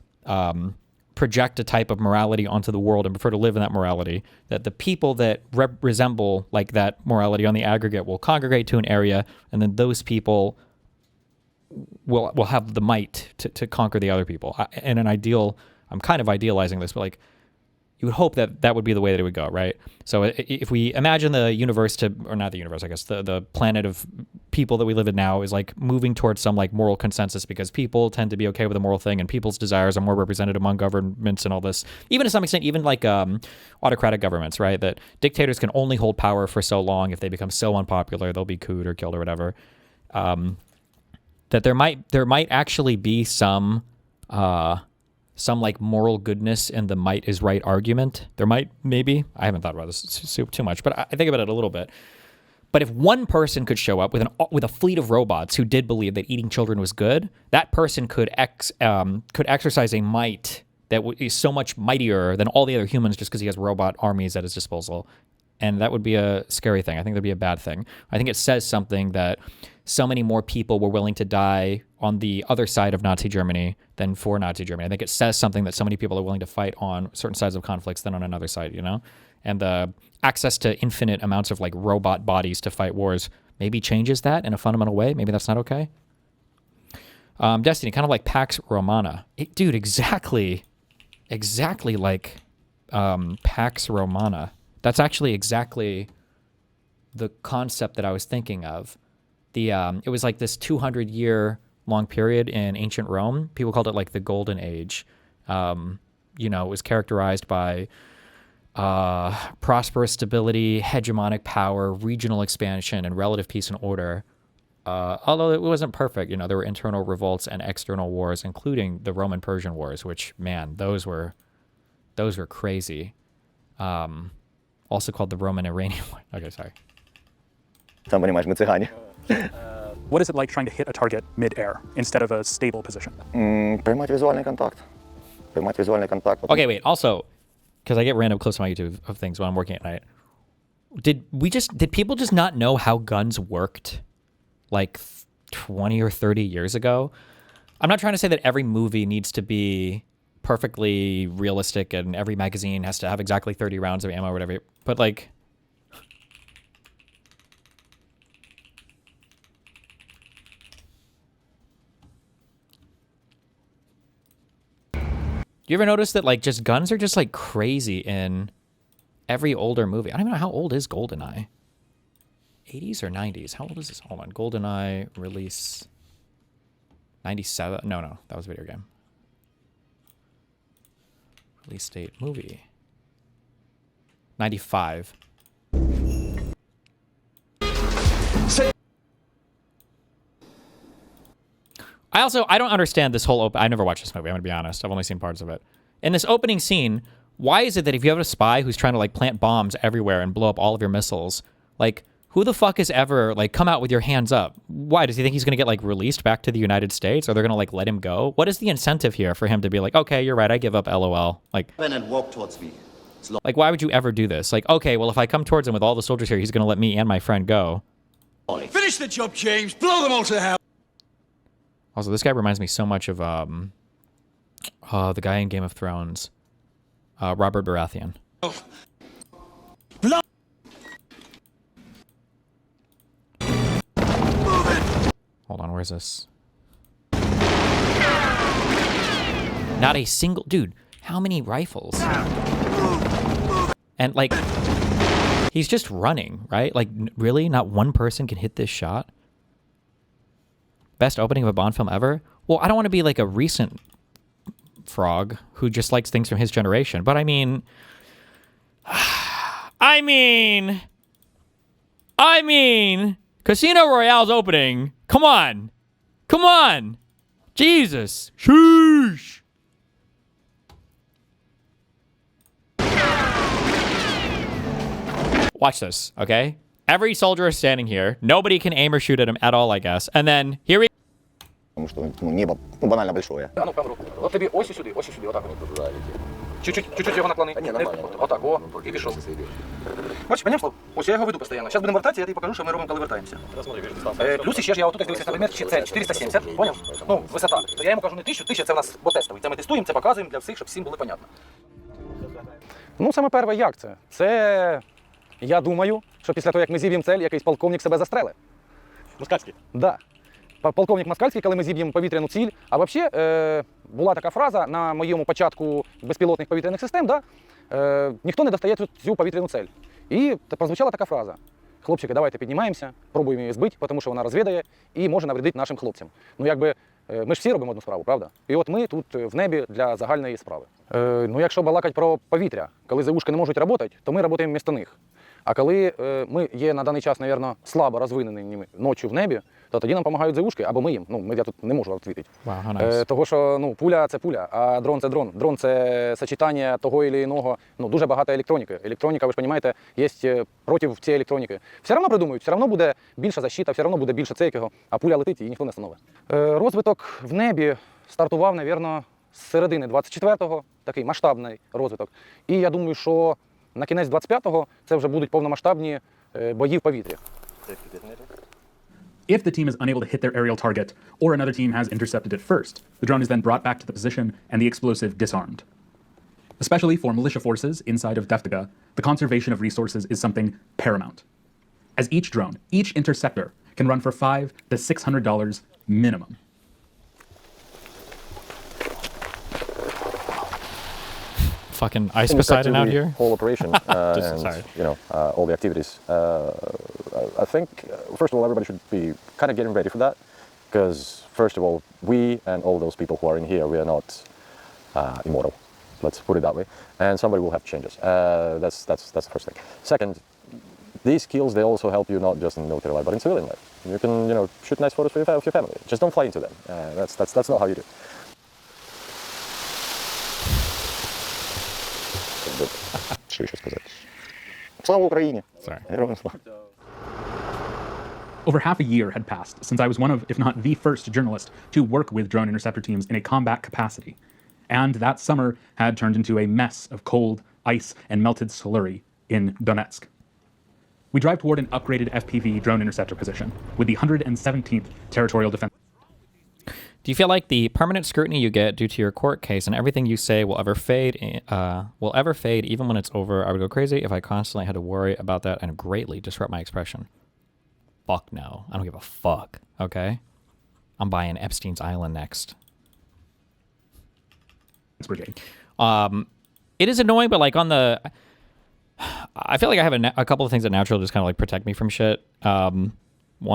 project a type of morality onto the world and prefer to live in that morality, that the people that resemble like that morality on the aggregate will congregate to an area, and then those people will have the might to conquer the other people. In an ideal, I'm kind of idealizing this, but like you would hope that that would be the way that it would go, right? So if we imagine the universe or not the universe, I guess the planet of people that we live in now is like moving towards some like moral consensus, because people tend to be okay with a moral thing, and people's desires are more represented among governments and all this. Even to some extent, even like autocratic governments, right? That dictators can only hold power for so long. If they become so unpopular, they'll be couped or killed or whatever. That there might actually be some like moral goodness in the might is right argument. There might, maybe. I haven't thought about this too much, but I think about it a little bit. But if one person could show up with a fleet of robots who did believe that eating children was good, that person could exercise a might that is so much mightier than all the other humans just because he has robot armies at his disposal. And that would be a scary thing. I think that'd be a bad thing. I think it says something that so many more people were willing to die on the other side of Nazi Germany than for Nazi Germany. I think it says something that so many people are willing to fight on certain sides of conflicts than on another side, you know? And the access to infinite amounts of like robot bodies to fight wars maybe changes that in a fundamental way. Maybe that's not okay. Destiny, kind of like Pax Romana. Dude, exactly like Pax Romana. That's actually exactly the concept that I was thinking of. It was like this 200-year long period in ancient Rome. People called it like the Golden Age. It was characterized by prosperous stability, hegemonic power, regional expansion, and relative peace and order. Although it wasn't perfect, there were internal revolts and external wars, including the Roman-Persian wars, which, man, those were crazy. Also called the Roman-Iranian War. Okay, sorry. What is it like trying to hit a target mid-air instead of a stable position? Приймати візуальний контакт. Okay, wait. Also, because I get random clips on my YouTube of things when I'm working at night. Did people just not know how guns worked like 20 or 30 years ago? I'm not trying to say that every movie needs to be perfectly realistic and every magazine has to have exactly 30 rounds of ammo or whatever, but like, you ever notice that like just guns are just like crazy in every older movie? I don't even know how old is GoldenEye. 80s or 90s? How old is this? Hold on. GoldenEye release 97. No, that was a video game. Release date movie 95. I don't understand this whole I never watched this movie, I'm gonna be honest. I've only seen parts of it. In this opening scene, why is it that if you have a spy who's trying to like plant bombs everywhere and blow up all of your missiles, like who the fuck has ever like come out with your hands up? Why does he think he's gonna get like released back to the United States, or they're gonna like let him go? What is the incentive here for him to be like, okay, you're right, I give up, LOL? Like, and walk towards me. Like, why would you ever do this? Like, okay, well, if I come towards him with all the soldiers here, he's gonna let me and my friend go. Finish the job, James. Blow them all to hell. Also, this guy reminds me so much of the guy in Game of Thrones, Robert Baratheon. Hold on, where's this? Not a single... Dude, how many rifles? And, like, he's just running, right? Like, really? Not one person can hit this shot? Best opening of a Bond film ever? Well, I don't want to be, like, a recent frog who just likes things from his generation. But, I mean... Casino Royale's opening. Come on. Come on. Jesus. Sheesh. Watch this, okay? Every soldier is standing here. Nobody can aim or shoot at him at all, I guess. And then here we... Потому что небо банально большое. А ну, правую руку. От тобі ось і сюди, отак. Чуть-чуть його наклони. Отак, о, і пішов. Бачиш, понятно? Ось я його веду постійно. Зараз будемо вертатися, я тобі покажу, що ми робимо, коли вертаємося. Плюс ще ж я отут дивився на предмет, це 470, поняв? Ну, висота. То я йому кажу не 1000 це в нас бо тестовий. Це ми тестуємо, це показуємо для всіх, щоб всім було понятно. Ну, саме перше, як це? Це, я думаю, що після того, як ми зіб'ємо цель, якийсь полковник себе застрелить. Москальський? Да. Полковник Москальський, коли ми зіб'ємо повітряну ціль. А взагалі, була така фраза на моєму початку безпілотних повітряних систем, да? Ніхто не достає цю повітряну цель. І прозвучала така фраза. Хлопчики, давайте піднімаємося, пробуємо її збити, тому що вона розвідає і може навредити нашим хлопцям. Ну, якби, ми ж всі робимо одну справу, правда? І от ми тут в небі для загальної справи. Ну, якщо балакати про повітря, коли ЗУшки не можуть працювати, то ми працюємо вмісто них. А коли ми є на даний час, мабуть, слабо розвиненими ночі в небі, то тоді нам допомагають ЗУшки або ми їм. Ну, я тут не можу відповідати. Того, що ну, пуля – це пуля, а дрон – це дрон. Дрон – це сочетання того і іншого. Ну, дуже багато електроніки. Електроніка, ви ж розумієте, є проти цієї електроніки. Все одно придумають, все одно буде більша защита, все одно буде більше цейкого, а пуля летить і ніхто не встановить. Розвиток в небі стартував, мабуть, з середини 24-го, такий масштабний розвиток. І я думаю, що на кінець 25-го це вже будуть повномасштабні бої в повітрі. If the team is unable to hit their aerial target, or another team has intercepted it first, the drone is then brought back to the position and the explosive disarmed. Especially for militia forces inside of Deftiga, the conservation of resources is something paramount. As each drone, each interceptor, can run for $500 to $600 minimum. Fucking Ice Poseidon out here? Whole operation and sorry. You know all the activities. I think first of all everybody should be kind of getting ready for that, because first of all we and all those people who are in here, we are not immortal. Let's put it that way. And somebody will have to change us. That's the first thing. Second, these skills they also help you not just in military life but in civilian life. You can shoot nice photos for your family. Just don't fly into them. That's not how you do. Що ще сказати? Слава Україні! Героям слава! Over half a year had passed since I was one of, if not the first journalist to work with drone interceptor teams in a combat capacity. And that summer had turned into a mess of cold, ice, and melted slurry in Donetsk. We drive toward an upgraded FPV drone interceptor position with the 117th Territorial Defense. Do you feel like the permanent scrutiny you get due to your court case and everything you say will ever fade even when it's over? I would go crazy if I constantly had to worry about that and greatly disrupt my expression. Fuck no. I don't give a fuck, okay? I'm buying Epstein's Island next. It is annoying, but like on the... I feel like I have a couple of things that naturally just kind of like protect me from shit.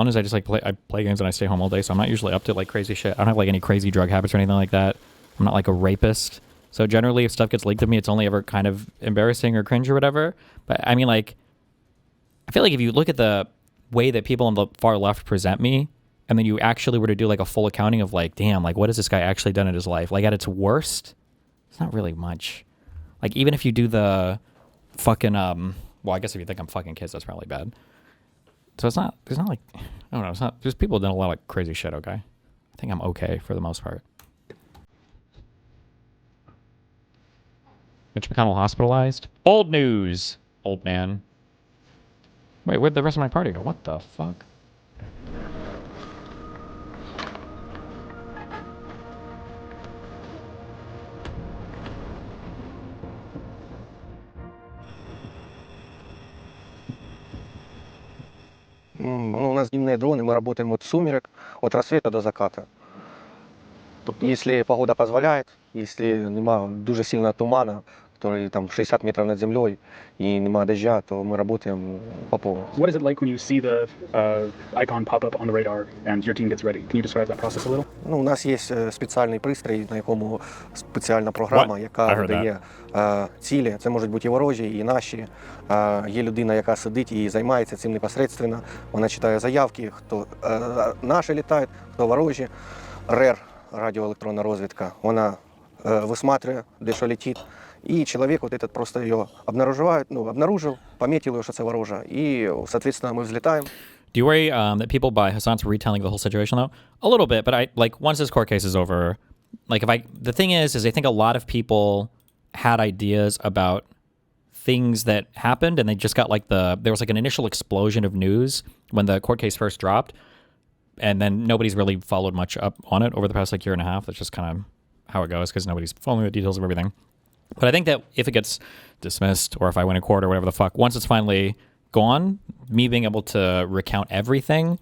One is I just like play games and I stay home all day, so I'm not usually up to like crazy shit. I don't have like any crazy drug habits or anything like that. I'm not like a rapist. So generally if stuff gets leaked to me, it's only ever kind of embarrassing or cringe or whatever. But I mean, like, I feel like if you look at the way that people on the far left present me, and then you actually were to do like a full accounting of like, damn, like what has this guy actually done in his life? Like at its worst, it's not really much. Like even if you do the fucking well, I guess if you think I'm fucking kids, that's probably bad. So it's not like, I don't know, it's not, there's people done a lot of crazy shit, okay? I think I'm okay for the most part. Mitch McConnell hospitalized? Old news, old man. Wait, where'd the rest of my party go? What the fuck? Ну, у нас дневные дроны, мы работаем от сумерек, от рассвета до заката. Если погода позволяет, если нема дуже сильного тумана, который там 60 метров над землей, и нема дождя, то мы работаем по полу. What is it like when you see the icon pop up on the radar and your team gets ready? Can you describe that process a little? Ну, у нас є спеціальний пристрій, на якому спеціальна програма, яка видає цілі. Це можуть бути і ворожі, і наші. Є людина, яка сидить і займається цим непосредственно. Вона читає заявки, хто наші літають, хто ворожі. РЕР, радіоелектронна розвідка, вона висматрює, де що летить. И человек вот этот просто ее обнаружил, пометил ее, что это ворожа, и, соответственно, мы взлетаем. Do you worry that people by Hassan's retelling the whole situation though? A little bit, but I like once this court case is over, like the thing is I think a lot of people had ideas about things that happened, and they just got like there was like an initial explosion of news when the court case first dropped, and then nobody's really followed much up on it over the past like year and a half. That's just kind of how it goes because nobody's following the details of everything. But I think that if it gets dismissed or if I win in court or whatever the fuck, once it's finally gone, me being able to recount everything,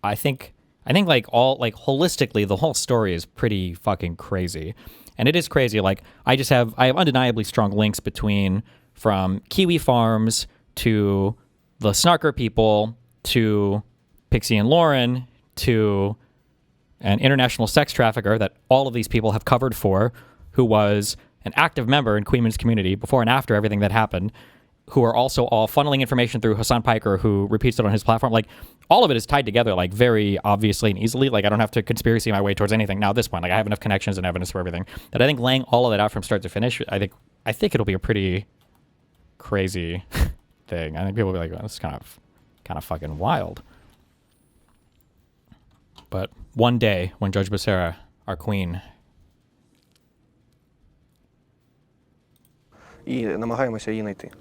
I think like all like holistically the whole story is pretty fucking crazy. And it is crazy. Like I have undeniably strong links from Kiwi Farms to the Snarker people to Pixie and Lauren to an international sex trafficker that all of these people have covered for, who was an active member in Queenman's community before and after everything that happened, who are also all funneling information through Hassan Piker, who repeats it on his platform. Like, all of it is tied together, like, very obviously and easily. Like, I don't have to conspiracy my way towards anything now at this point. Like, I have enough connections and evidence for everything that I think laying all of that out from start to finish, I think it'll be a pretty crazy thing. I think people will be like, oh, this is kind of fucking wild. But one day, when Judge Becerra, our queen, І намагаємося її знайти.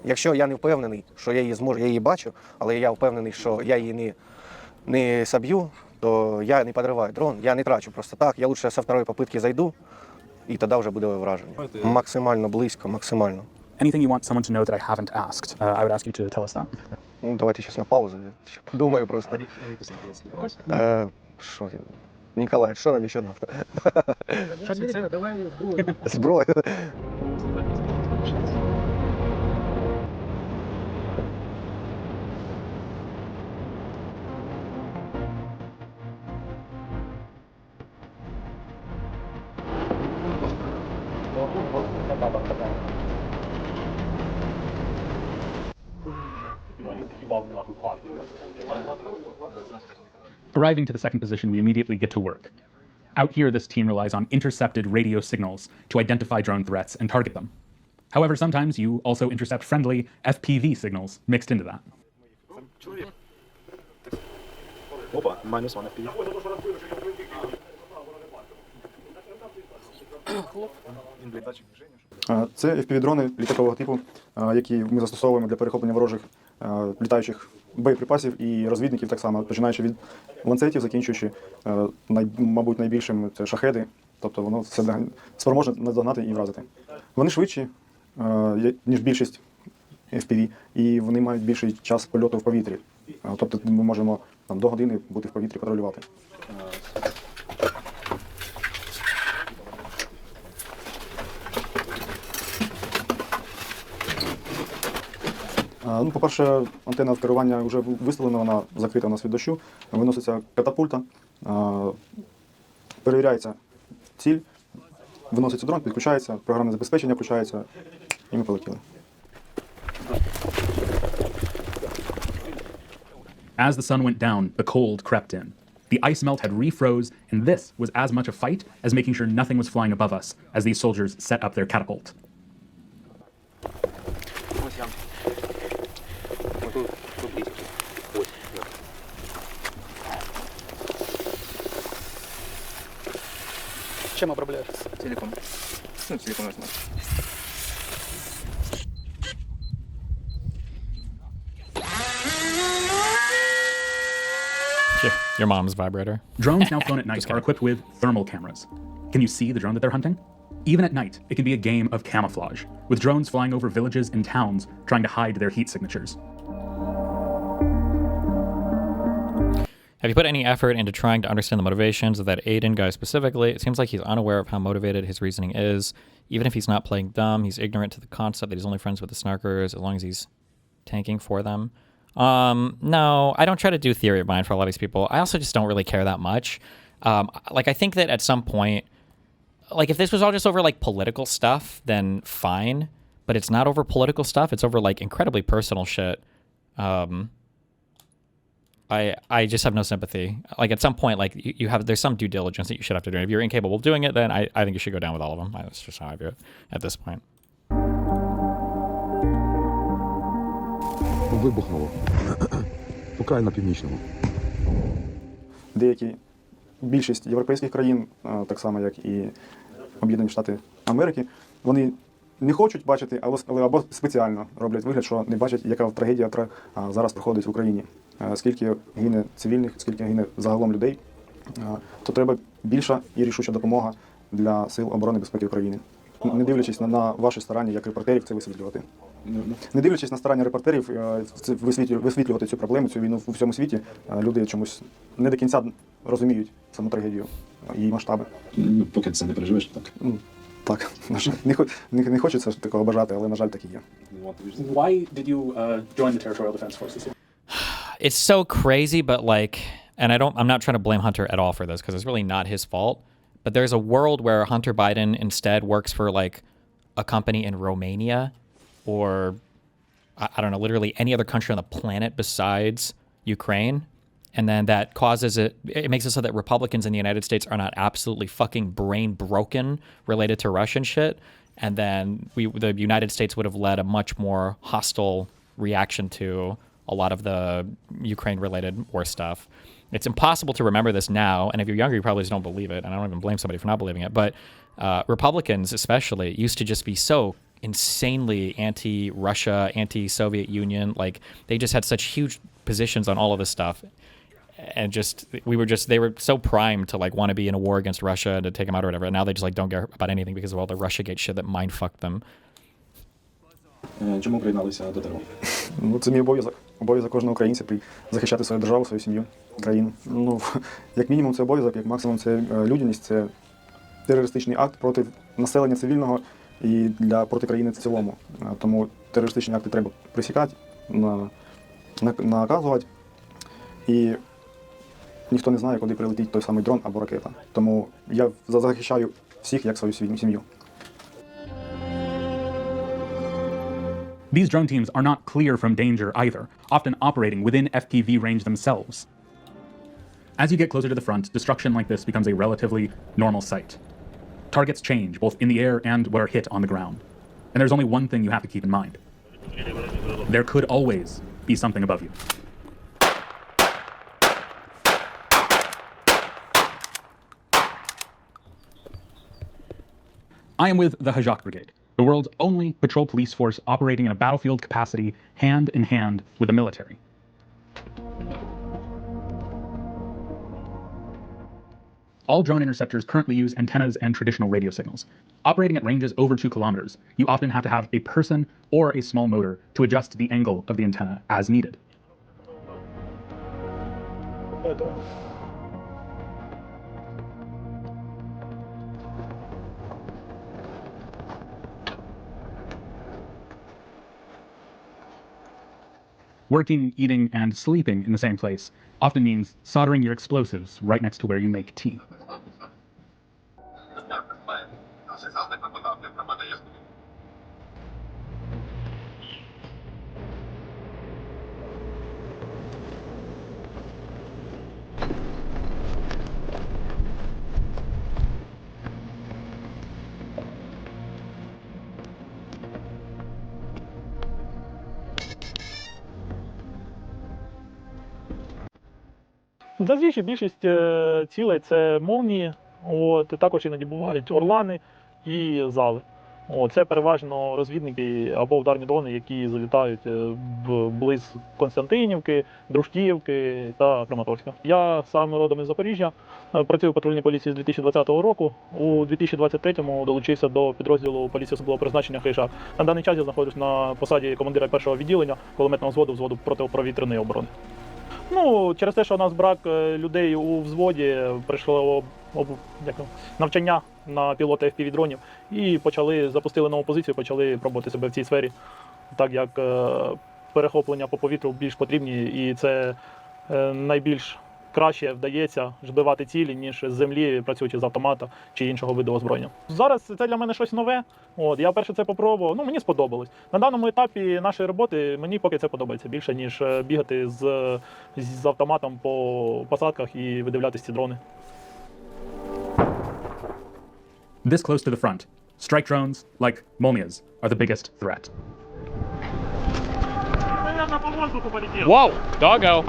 Якщо я не впевнений, що я її зможу, я її бачу, але я впевнений, що я її не соб'ю, то я не підриваю дрон, я не трачу просто так. Я лучше со второї попитки зайду, і тоді вже буде враження. Максимально близько, максимально. Anything you want someone to know that I haven't asked, I would ask you to tell us that. Ну, давайте зараз на паузу, я подумаю просто. Що? Ніколай, що нам ще треба? Зброю. Arriving to the second position, we immediately get to work. Out here, this team relies on intercepted radio signals to identify drone threats and target them. However, sometimes you also intercept friendly FPV signals mixed into that. -1 FPV. Це FPV-дрони літакового типу, які ми застосовуємо для перехоплення ворожих літаючих боєприпасів і розвідників так само, починаючи від ланцетів, закінчуючи, мабуть, найбільшим це шахеди, тобто воно все спроможне наздогнати і вразити. Вони швидші, ніж більшість FPV, і вони мають більший час польоту в повітрі. Тобто ми можемо до години бути в повітрі, патрулювати. Ну, по-перше, антенна керування вже виставлена, вона закрита у нас від дощу, виноситься катапульта, перевіряється ціль, виноситься дрон, підключається, програмне забезпечення включається, і ми полетіли. As the sun went down, the cold crept in. The ice melt had refroze, and this was as much a fight as making sure nothing was flying above us as these soldiers set up their catapult. Чем обрабатываешь? Целиком. Ну, целиком возьму. Your mom's vibrator. Drones now flown at night are equipped with thermal cameras. Can you see the drone that they're hunting? Even at night, it can be a game of camouflage, with drones flying over villages and towns trying to hide their heat signatures. Have you put any effort into trying to understand the motivations of that Aiden guy specifically? It seems like he's unaware of how motivated his reasoning is. Even if he's not playing dumb, he's ignorant to the concept that he's only friends with the snarkers as long as he's tanking for them. No, I don't try to do theory of mind for a lot of these people. I also just don't really care that much. Like, I think that at some point, like, if this was all just over, like, political stuff, then fine. But it's not over political stuff. It's over, like, incredibly personal shit. I just have no sympathy. Like, at some point, like, there's some due diligence that you should have to do. If you're incapable of doing it, then I think you should go down with all of them. That's just how I view it at this point. Вибухнуло. Україна північному. Більшість європейських країн, так само як і Об'єднані Штати Америки, вони не хочуть бачити, але або спеціально роблять вигляд, що не бачать, яка трагедія зараз проходить в Україні. Скільки гине цивільних, скільки гине загалом людей, то треба більша і рішуча допомога для Сил оборони і безпеки України. Не дивлячись на ваші старання як репортерів це висвітлювати. Не дивлячись на старання репортерів висвітлювати цю проблему, цю війну в всьому світі, люди чомусь не до кінця розуміють саму трагедію і масштаби. Ну, поки це не переживеш, так. Так, не хочеться такого бажати, але, на жаль, так і є. Why did you join the Territorial Defense Forces? It's so crazy, but like, and I'm not trying to blame Hunter at all for this because it's really not his fault. But there's a world where Hunter Biden instead works for like a company in Romania or I don't know, literally any other country on the planet besides Ukraine. And then that causes it makes it so that Republicans in the United States are not absolutely fucking brain broken related to Russian shit. And then the United States would have led a much more hostile reaction to a lot of the Ukraine-related war stuff. It's impossible to remember this now, and if you're younger, you probably just don't believe it, and I don't even blame somebody for not believing it, but Republicans especially used to just be so insanely anti-Russia, anti-Soviet Union. Like, they just had such huge positions on all of this stuff, and they were so primed to like want to be in a war against Russia and to take them out or whatever, and now they just like don't care about anything because of all the Russiagate shit that mind-fucked them. Чому приєдналися до ТРО? Ну, це мій обов'язок. Обов'язок кожного українця захищати свою державу, свою сім'ю, країну. Ну, як мінімум це обов'язок, як максимум це людяність, це терористичний акт проти населення цивільного і проти країни в цілому. Тому терористичні акти треба пресікати, наказувати. І ніхто не знає, куди прилетить той самий дрон або ракета. Тому я захищаю всіх як свою сім'ю. These drone teams are not clear from danger either, often operating within FPV range themselves. As you get closer to the front, destruction like this becomes a relatively normal sight. Targets change, both in the air and what are hit on the ground. And there's only one thing you have to keep in mind. There could always be something above you. I am with the Hajak Brigade, the world's only patrol police force operating in a battlefield capacity hand in hand with the military. All drone interceptors currently use antennas and traditional radio signals. Operating at ranges over 2 kilometers, you often have to have a person or a small motor to adjust the angle of the antenna as needed. Working, eating, and sleeping in the same place often means soldering your explosives right next to where you make tea. Зазвичай більшість цілей це молнії, також іноді бувають орлани і зали. Це переважно розвідники або ударні дрони, які залітають вблизь Константинівки, Дружківки та Краматорська. Я сам родом із Запоріжжя, працюю в патрульній поліції з 2020 року. У 2023-му долучився до підрозділу поліції особливого призначення «Хейшак». На даний час я знаходжусь на посаді командира першого відділення кулеметного взводу протиповітряної оборони. Через те, що у нас брак людей у взводі, прийшло навчання на пілота FPV-дронів і запустили нову позицію, почали пробувати себе в цій сфері, так як перехоплення по повітрю більш потрібні, і це найбільш краще вдається збивати цілі, ніж з землі, працюючи з автомата чи іншого виду озброєння. Зараз це для мене щось нове. Я перше це попробував, мені сподобалось. На даному етапі нашої роботи мені поки це подобається більше, ніж бігати з автоматом по посадках і видивлятися ці дрони. This close to the front, strike drones, like Molnias, are the biggest threat. Whoa, doggo.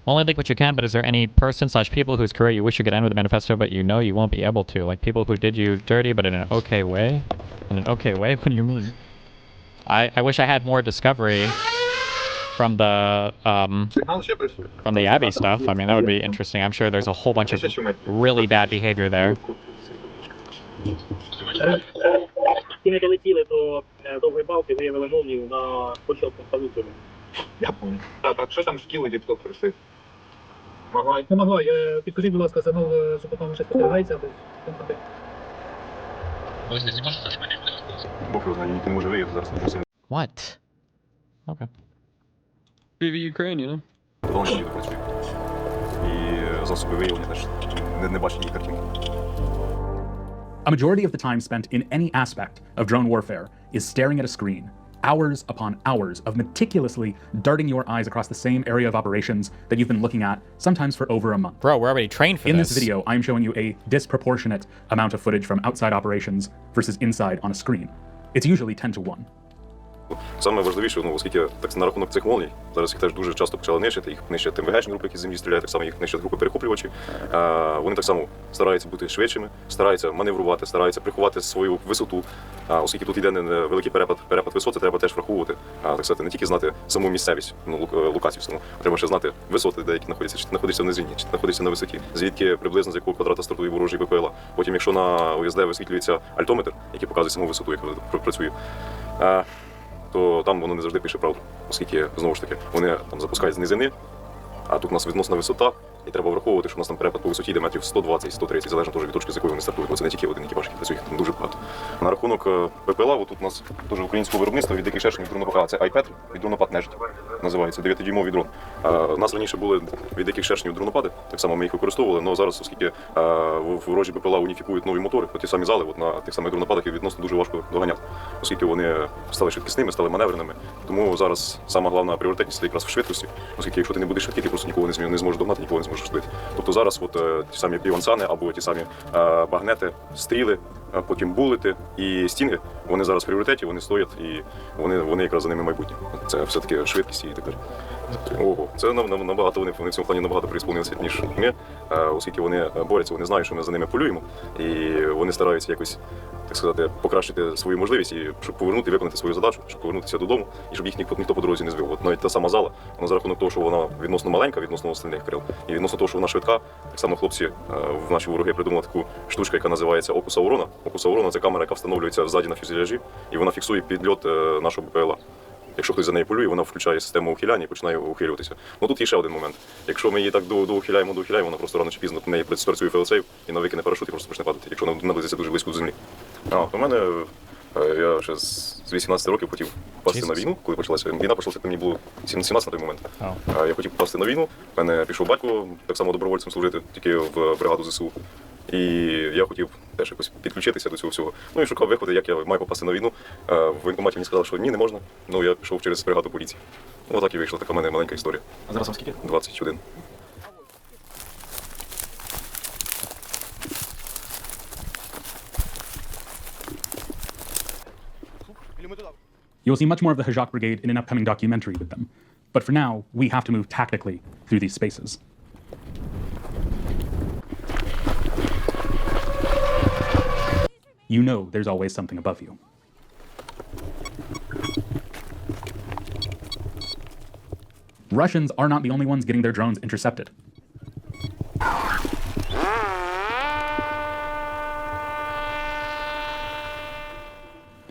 Only think what you can, but is there any person/people whose career you wish you could end with the manifesto, but you know you won't be able to? Like people who did you dirty, but in an okay way? In an okay way? What do you mean? I wish I had more discovery from the Abbey stuff. I mean, that would be interesting. I'm sure there's a whole bunch of really bad behavior there. Ті не долетіли до довгої балки, виявили молнію на початку поліції. Я понял. Так, що там скілити, хто просив? Магай. Не Магай, підкажіть, будь ласка, замов супутного ще спостерігається, Бог його знає, ніхто не може виїхати зараз. What? Okay. PV Ukraine, you know? Волонтерів працює. І засоби виявлення теж не бачить ні картинки. A majority of the time spent in any aspect of drone warfare is staring at a screen, hours upon hours of meticulously darting your eyes across the same area of operations that you've been looking at, sometimes for over a month. Bro, we're already trained for this. In this this video, I'm showing you a disproportionate amount of footage from outside operations versus inside on a screen. It's usually 10 to 1. Саме важливіше, оскільки так на рахунок цих молній, зараз їх теж дуже часто почали нищити, їх нищать МВГшні групи, які з землі стріляють, так само їх нищать групи перехоплювачі. Вони так само стараються бути швидшими, стараються маневрувати, стараються приховати свою висоту, оскільки тут йде великий перепад висоти, треба теж враховувати, так сказати, не тільки знати саму місцевість, локацію саму, а треба ще знати висоти, де які знаходяться, чи ти знаходишся в низині, чи ти знаходишся на висоті, звідки приблизно з якого квадрата стартує ворожий БПЛА. Потім, якщо на ОСД висвітлюється альтометр, який показує саму висоту, яка працює, то там воно не завжди пише правду, оскільки, знову ж таки, вони там запускають з низини, а тут у нас відносна висота, і треба враховувати, що у нас там перепад по висоті йде метрів 120-130, залежно теж від точки, з якої вони стартують, бо це не тільки один екіпаж, який працює, їх там дуже багато. На рахунок БПЛА, тут у нас теж українського виробництва від диких шершнів дронопад, це iPad від дронопад Нежить, називається, 9-дюймовий дрон. У нас раніше були від диких шершнів дронопади, так само ми їх використовували, але зараз, оскільки ворожі БПЛА уніфікують нові мотори, ті самі зали, на тих самих дронопадах їх відносно дуже важко доганяти, оскільки вони стали швидкісними, стали маневреними. Тому зараз сама головна пріоритетність якраз в швидкості, оскільки якщо ти не будеш швидкий, ти просто нікого не зможеш догнати, нікого не зможеш збити. Тобто зараз ті самі півансани або ті самі багнети, стріли, потім булети і стінги, вони зараз в пріоритеті, вони стоять і вони якраз за ними майбутнє. Це все-таки швидкість і так далі. Ого, це набагато вони в цьому плані набагато приісполнилися, ніж ми, оскільки вони борються, вони знають, що ми за ними полюємо, і вони стараються якось, так сказати, покращити свою можливість і щоб повернути, виконати свою задачу, щоб повернутися додому і щоб їх ніхто по дорозі не збив. От навіть та сама зала, вона за рахунок того, що вона відносно маленька, відносно остальних крил, і відносно того, що вона швидка, так само хлопці в наші вороги придумали таку штучку, яка називається Окус Аурона. Окус Аурона – це камера, яка встановлюється ззаді на фюзеляжі, і вона фіксує підльот нашого БПЛА. Якщо хтось за нею полює, вона включає систему ухиляння і починає ухилюватися. Ну тут є ще один момент. Якщо ми її так доухиляємо, вона просто рано чи пізно в неї спрацює фейлсейв і вона викине парашут і просто почне падати, якщо вона наблизиться дуже близько до землі. У мене, я ще з 18 років хотів попасти на війну, коли почалася. Війна почалася, мені було 17 на той момент. Я хотів попасти на війну, в мене пішов батько так само добровольцем служити, тільки в бригаду ЗСУ. І я хотів теж якось підключитися до цього всього. Ну і шукав виходи, як я маю попасти на війну. В воєнкоматі мені сказали, що ні, не можна. Ну я пішов через бригаду поліції. Ну так і вийшла така в мене маленька історія. А зараз вам скільки? 21. You'll see much more of the Hajjak Brigade in an upcoming documentary with them. But for now, we have to move tactically through these spaces. You know there's always something above you. Russians are not the only ones getting their drones intercepted.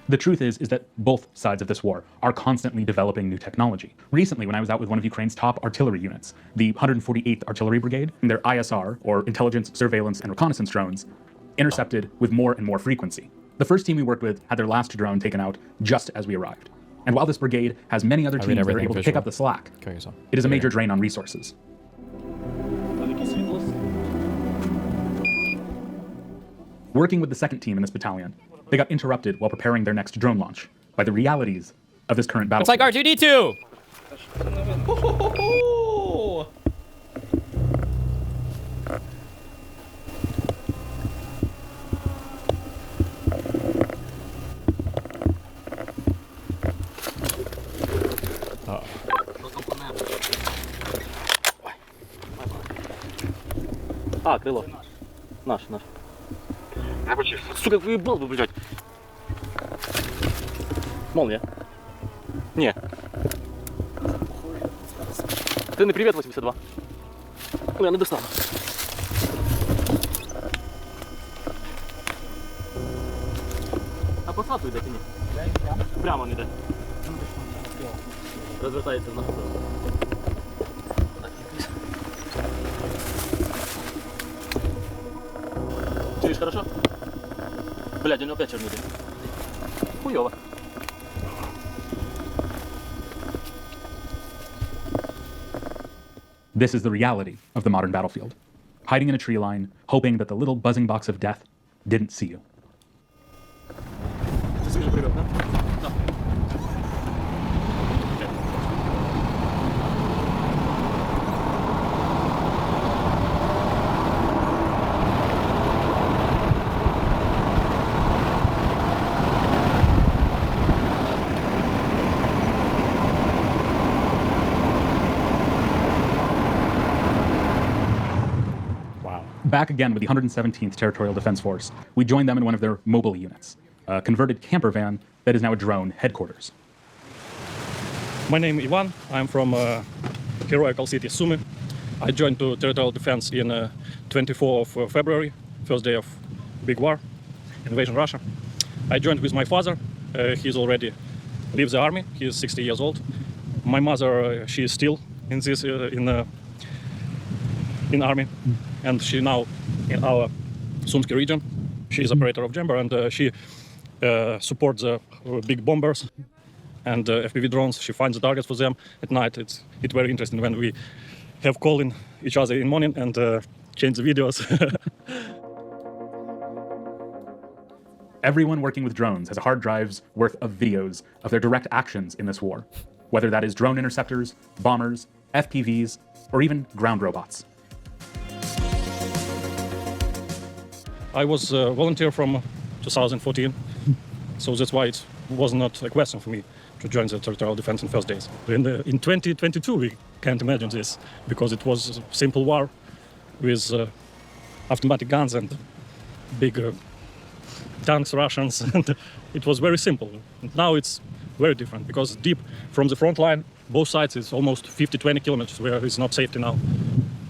The truth is that both sides of this war are constantly developing new technology. Recently, when I was out with one of Ukraine's top artillery units, the 148th Artillery Brigade, their ISR, or Intelligence, Surveillance, and Reconnaissance drones, intercepted with more and more frequency. The first team we worked with had their last drone taken out just as we arrived. And while this brigade has many other teams that are able to pick up the slack, it is a major drain on resources. Working with the second team in this battalion, they got interrupted while preparing their next drone launch by the realities of this current battle. It's like R2-D2! А, крыло. Наш. Я почти, сука, выебал бы, блядь. Молния. Не. Ти не привіт, 82. Я не достану. А посадку йде чи ні? Прямо не йде. Розвертається в нашу сторону. Чуєш, хорошо? Блядь, у него опять черный дым. Хуёво. This is the reality of the modern battlefield. Hiding in a tree line, hoping that the little buzzing box of death didn't see you. Back again with the 117th Territorial Defense Force, we joined them in one of their mobile units, a converted camper van that is now a drone headquarters. My name is Ivan. I'm from heroical city Sumy. I joined to Territorial Defense in 24th of February, first day of big war, invasion Russia. I joined with my father. He's already leaves the army. He's 60 years old. My mother, she is still in this in army, and she now in our Sumsky region. She is operator of Jumper, and she supports the big bombers and FPV drones. She finds the targets for them at night. It's very interesting when we have calling each other in morning and change the videos. Everyone working with drones has a hard drive's worth of videos of their direct actions in this war, whether that is drone interceptors, bombers, FPVs, or even ground robots. I was a volunteer from 2014, so that's why it was not a question for me to join the territorial defense in first days. In 2022, we can't imagine this because it was a simple war with automatic guns and big tanks, Russians, and it was very simple. Now it's very different because deep from the front line, both sides is almost 50-20 kilometers where it's not safety now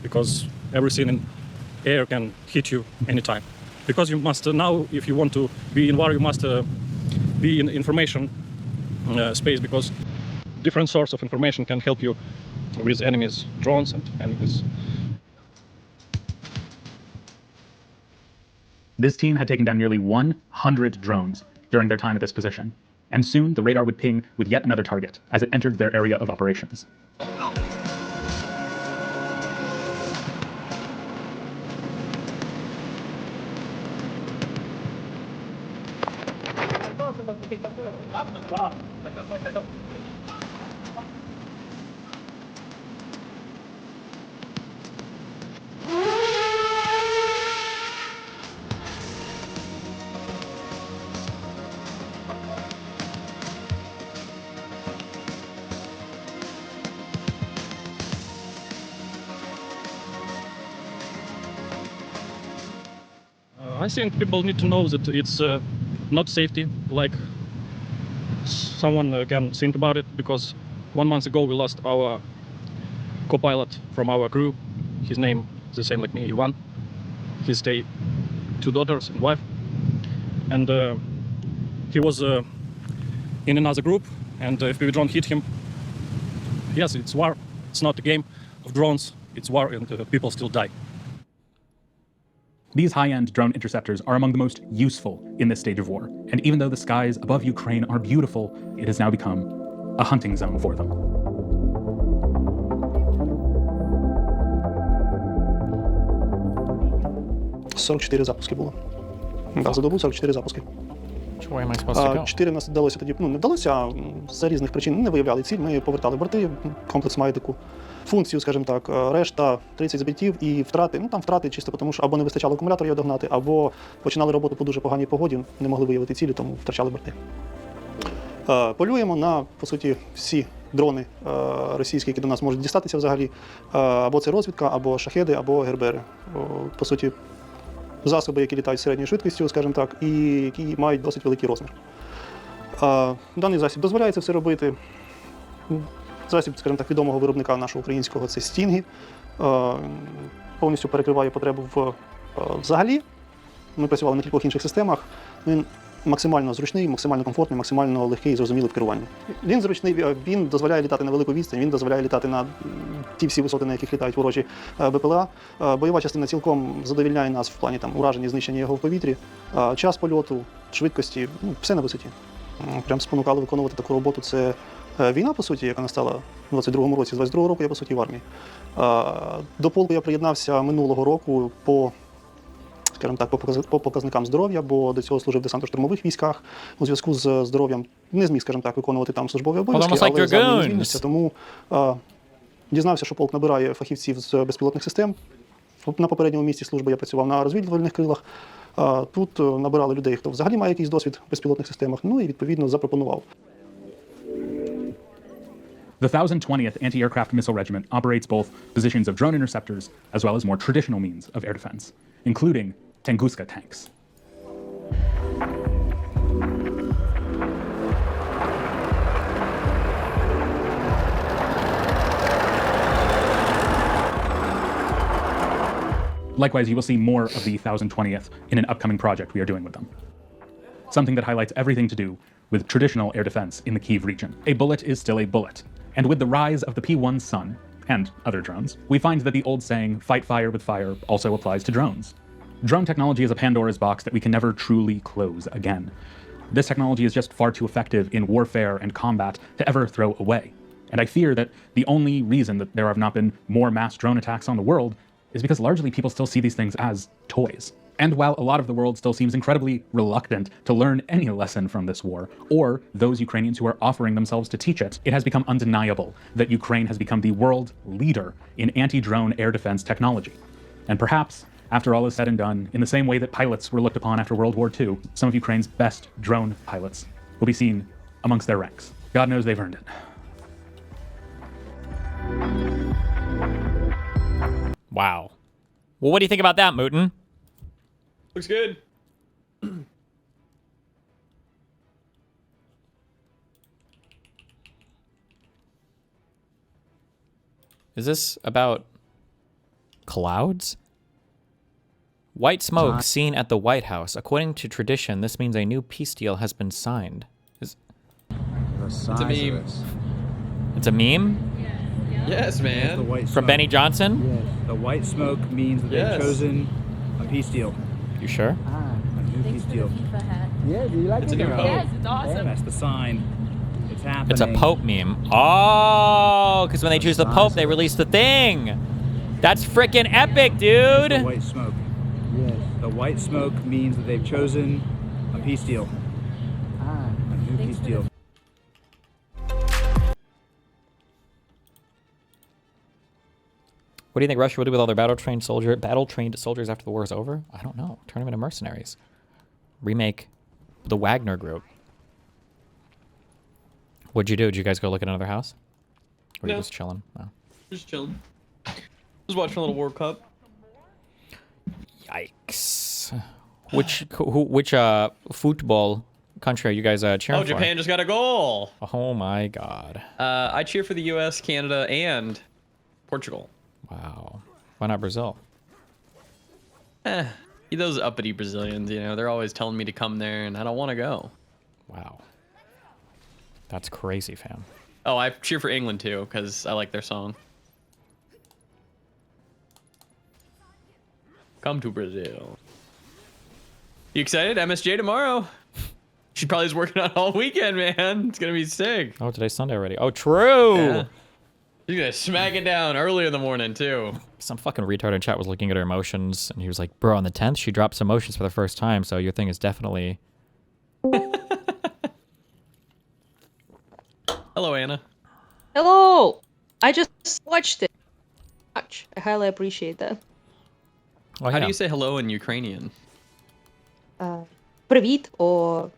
because everything in air can hit you anytime. Because you must now, if you want to be in war, you must be in information space because different source of information can help you with enemies' drones and enemies. This team had taken down nearly 100 drones during their time at this position, and soon the radar would ping with yet another target as it entered their area of operations. I think people need to know that it's not safety, like someone can think about it, because 1 month ago we lost our co-pilot from our crew. His name is the same like me, Ivan. He stayed 2 daughters and wife, and he was in another group, and if we drone hit him, yes, it's war. It's not a game of drones, it's war, and people still die. These high-end drone interceptors are among the most useful in this stage of war, and even though the skies above Ukraine are beautiful, it has now become a hunting zone for them. «44 запуски було. За добу 44 запуски. Where am I supposed to go? 4 в нас вдалося тоді, не вдалося, а з різних причин не виявляли ціль, ми повертали борти, комплекс має таку функцію, скажімо так, решта 30 збиттів і втрати, там втрати чисто тому, що або не вистачало акумулятора його догнати, або починали роботу по дуже поганій погоді, не могли виявити цілі, тому втрачали борти. Полюємо на, по суті, всі дрони російські, які до нас можуть дістатися взагалі, або це розвідка, або шахеди, або гербери. По суті, засоби, які літають середньою швидкістю, скажімо так, і які мають досить великий розмір. Даний засіб дозволяє це все робити. Засіб, скажімо так, відомого виробника нашого українського – це «Стінги». Повністю перекриває потребу взагалі. Ми працювали на кількох інших системах. Він максимально зручний, максимально комфортний, максимально легкий і зрозумілий в керуванні. Він зручний, він дозволяє літати на велику відстань, він дозволяє літати на ті всі висоти, на яких літають ворожі БПЛА. Бойова частина цілком задовільняє нас в плані ураження і знищення його в повітрі. Час польоту, швидкості, все на висоті. Прям спонукали виконувати таку роботу. Це війна, по суті, яка настала у 22-му році. З 22-го року я, по суті, в армії. До полку я приєднався минулого року скажімо так, по показникам здоров'я, бо до цього служив в десантно-штурмових військах. У зв'язку з здоров'ям не зміг, скажімо так, виконувати там службові обов'язки, але за не звільнився. Тому дізнався, що полк набирає фахівців з безпілотних систем. На попередньому місці служби я працював на розвідувальних крилах. Тут набирали людей, хто взагалі має якийсь досвід в безпілотних системах, і, відповідно, запропонував. The 1020th Anti-Aircraft Missile Regiment operates both positions of drone interceptors as well as more traditional means of air defense, including Tunguska tanks. Likewise, you will see more of the 1020th in an upcoming project we are doing with them. Something that highlights everything to do with traditional air defense in the Kyiv region. A bullet is still a bullet. And with the rise of the P-1 Sun, and other drones, we find that the old saying, fight fire with fire, also applies to drones. Drone technology is a Pandora's box that we can never truly close again. This technology is just far too effective in warfare and combat to ever throw away. And I fear that the only reason that there have not been more mass drone attacks on the world is because largely people still see these things as toys. And while a lot of the world still seems incredibly reluctant to learn any lesson from this war, or those Ukrainians who are offering themselves to teach it, it has become undeniable that Ukraine has become the world leader in anti-drone air defense technology. And perhaps, after all is said and done, in the same way that pilots were looked upon after World War II, some of Ukraine's best drone pilots will be seen amongst their ranks. God knows they've earned it. Wow. Well, what do you think about that, Mooten? Looks good. Is this about clouds? White smoke seen at the White House. According to tradition, this means a new peace deal has been signed. It's a meme. It's a meme? Yes, man. From Benny Johnson? Yes. The white smoke means that they've chosen a peace deal. You sure? A new peace deal. Yeah, do you like it? It's a new pope. Yes, it's awesome. Yeah, that's the sign. It's happening. It's a Pope meme. Oh, because when they choose the Pope, they release the thing. That's freaking epic, dude. The white smoke. Yes. The white smoke means that they've chosen a peace deal. A Thanks, deal. What do you think Russia will do with all their battle-trained soldiers after the war is over? I don't know. Turn them into mercenaries. Remake the Wagner Group. What'd you do? Did you guys go look at another house? Or were you No. just chilling? No. Just chilling. Just watching a little World Cup. Yikes. Which football country are you guys cheering Oh, for? Japan just got a goal. Oh my god. I cheer for the U.S., Canada, and Portugal. Wow. Why not Brazil? Those uppity Brazilians, you know, they're always telling me to come there, and I don't want to go. Wow. That's crazy, fam. Oh, I cheer for England too, because I like their song. Come to Brazil. You excited? MSJ tomorrow. She probably is working on all weekend, man. It's gonna be sick. Oh, today's Sunday already. Oh, true. Yeah. She's gonna smack it down early in the morning too. Some fucking retard in chat was looking at her emotions, and he was like, bro, on the 10th, she dropped some emotions for the first time, so your thing is definitely... Hello, Anna. Hello! I just watched it. I highly appreciate that. Oh, How do you say hello in Ukrainian? Привіт, or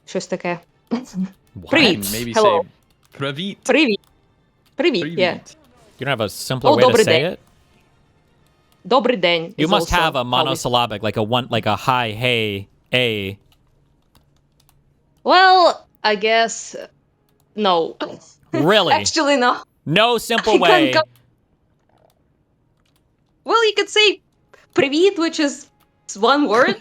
щось таке. Привіт. Привіт. Maybe Hello. say Привіт. Привіт. Привіт, yeah. You don't have a simpler Oh, way to добрий say день. it? Добрий день. You is must also have a how we- monosyllabic, like a hi, hey, a. Well, I guess no. Really? Actually, no. No simple I can't way. go- Well, you could say привіт, which is one word.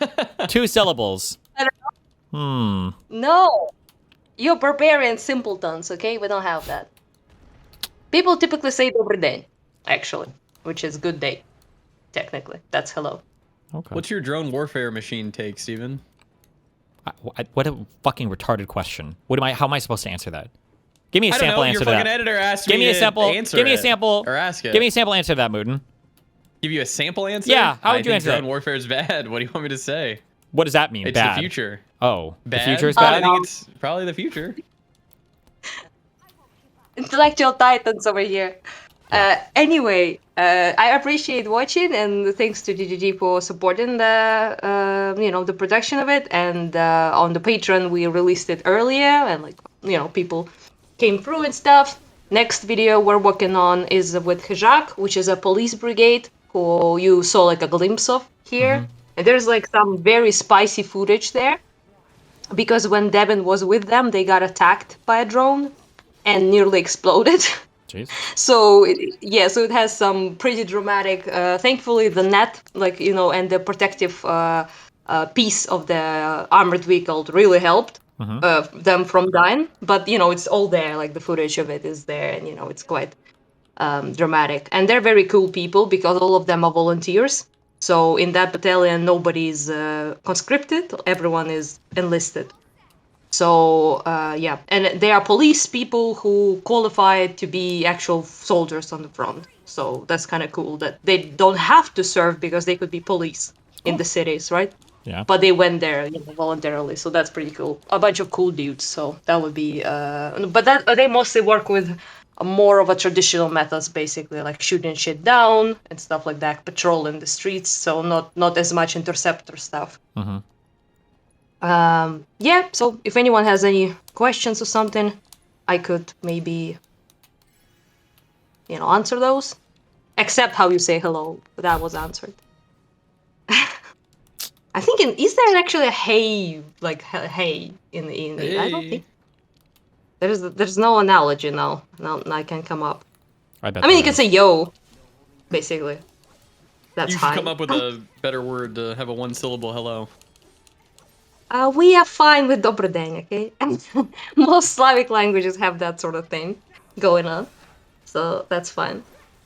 2 syllables. I don't know. Hmm. No. You're barbarian simpletons, okay? We don't have that. People typically say добрий день, actually, which is good day. Technically, that's hello. Okay. What's your drone warfare machine take, Steven? What a fucking retarded question. How am I supposed to answer that? Give me a I don't sample know, answer your to that. fucking editor asked Give me me a to sample. answer Give me a it, sample. or ask it. Give me a sample answer to that, Mooten. Give you a sample answer? Yeah, how would you I think answer drone that? warfare is bad. What do you want me to say? What does that mean? It's Bad. the future. Oh, Bad? the future is I bad? think it's probably the future. Intellectual titans over here. Anyway, I appreciate watching, and thanks to GGG for supporting the production of it. And on the Patreon, we released it earlier, and people came through and stuff. Next video we're working on is with Hijak, which is a police brigade who you saw a glimpse of here. And there's some very spicy footage there, because when Devin was with them, they got attacked by a drone and nearly exploded. Jeez. So it has some pretty dramatic. Thankfully, the net, and the protective piece of the armored vehicle really helped them from dying. But it's all there. The footage of it is there, and it's quite dramatic. And they're very cool people because all of them are volunteers. So in that battalion, nobody's conscripted. Everyone is enlisted. So and they are police people who qualified to be actual soldiers on the front. So that's kind of cool that they don't have to serve because they could be police in the cities, right? Yeah. But they went there voluntarily, so that's pretty cool. A bunch of cool dudes, so that would be. But they mostly work with more of a traditional methods, basically, like shooting shit down and stuff like that, patrolling the streets. So not as much interceptor stuff. Mm-hmm. So if anyone has any questions or something, I could maybe answer those, except how you say hello. That was answered. I think is there actually a hey, hey in Hey. I don't think there's no analogy now. No, I can come up. I bet. I mean, you can say yo, basically. That's You should hi. come up with a better word to have a one-syllable hello. We are fine with добрый день, okay? Most Slavic languages have that sort of thing going on, so that's fine.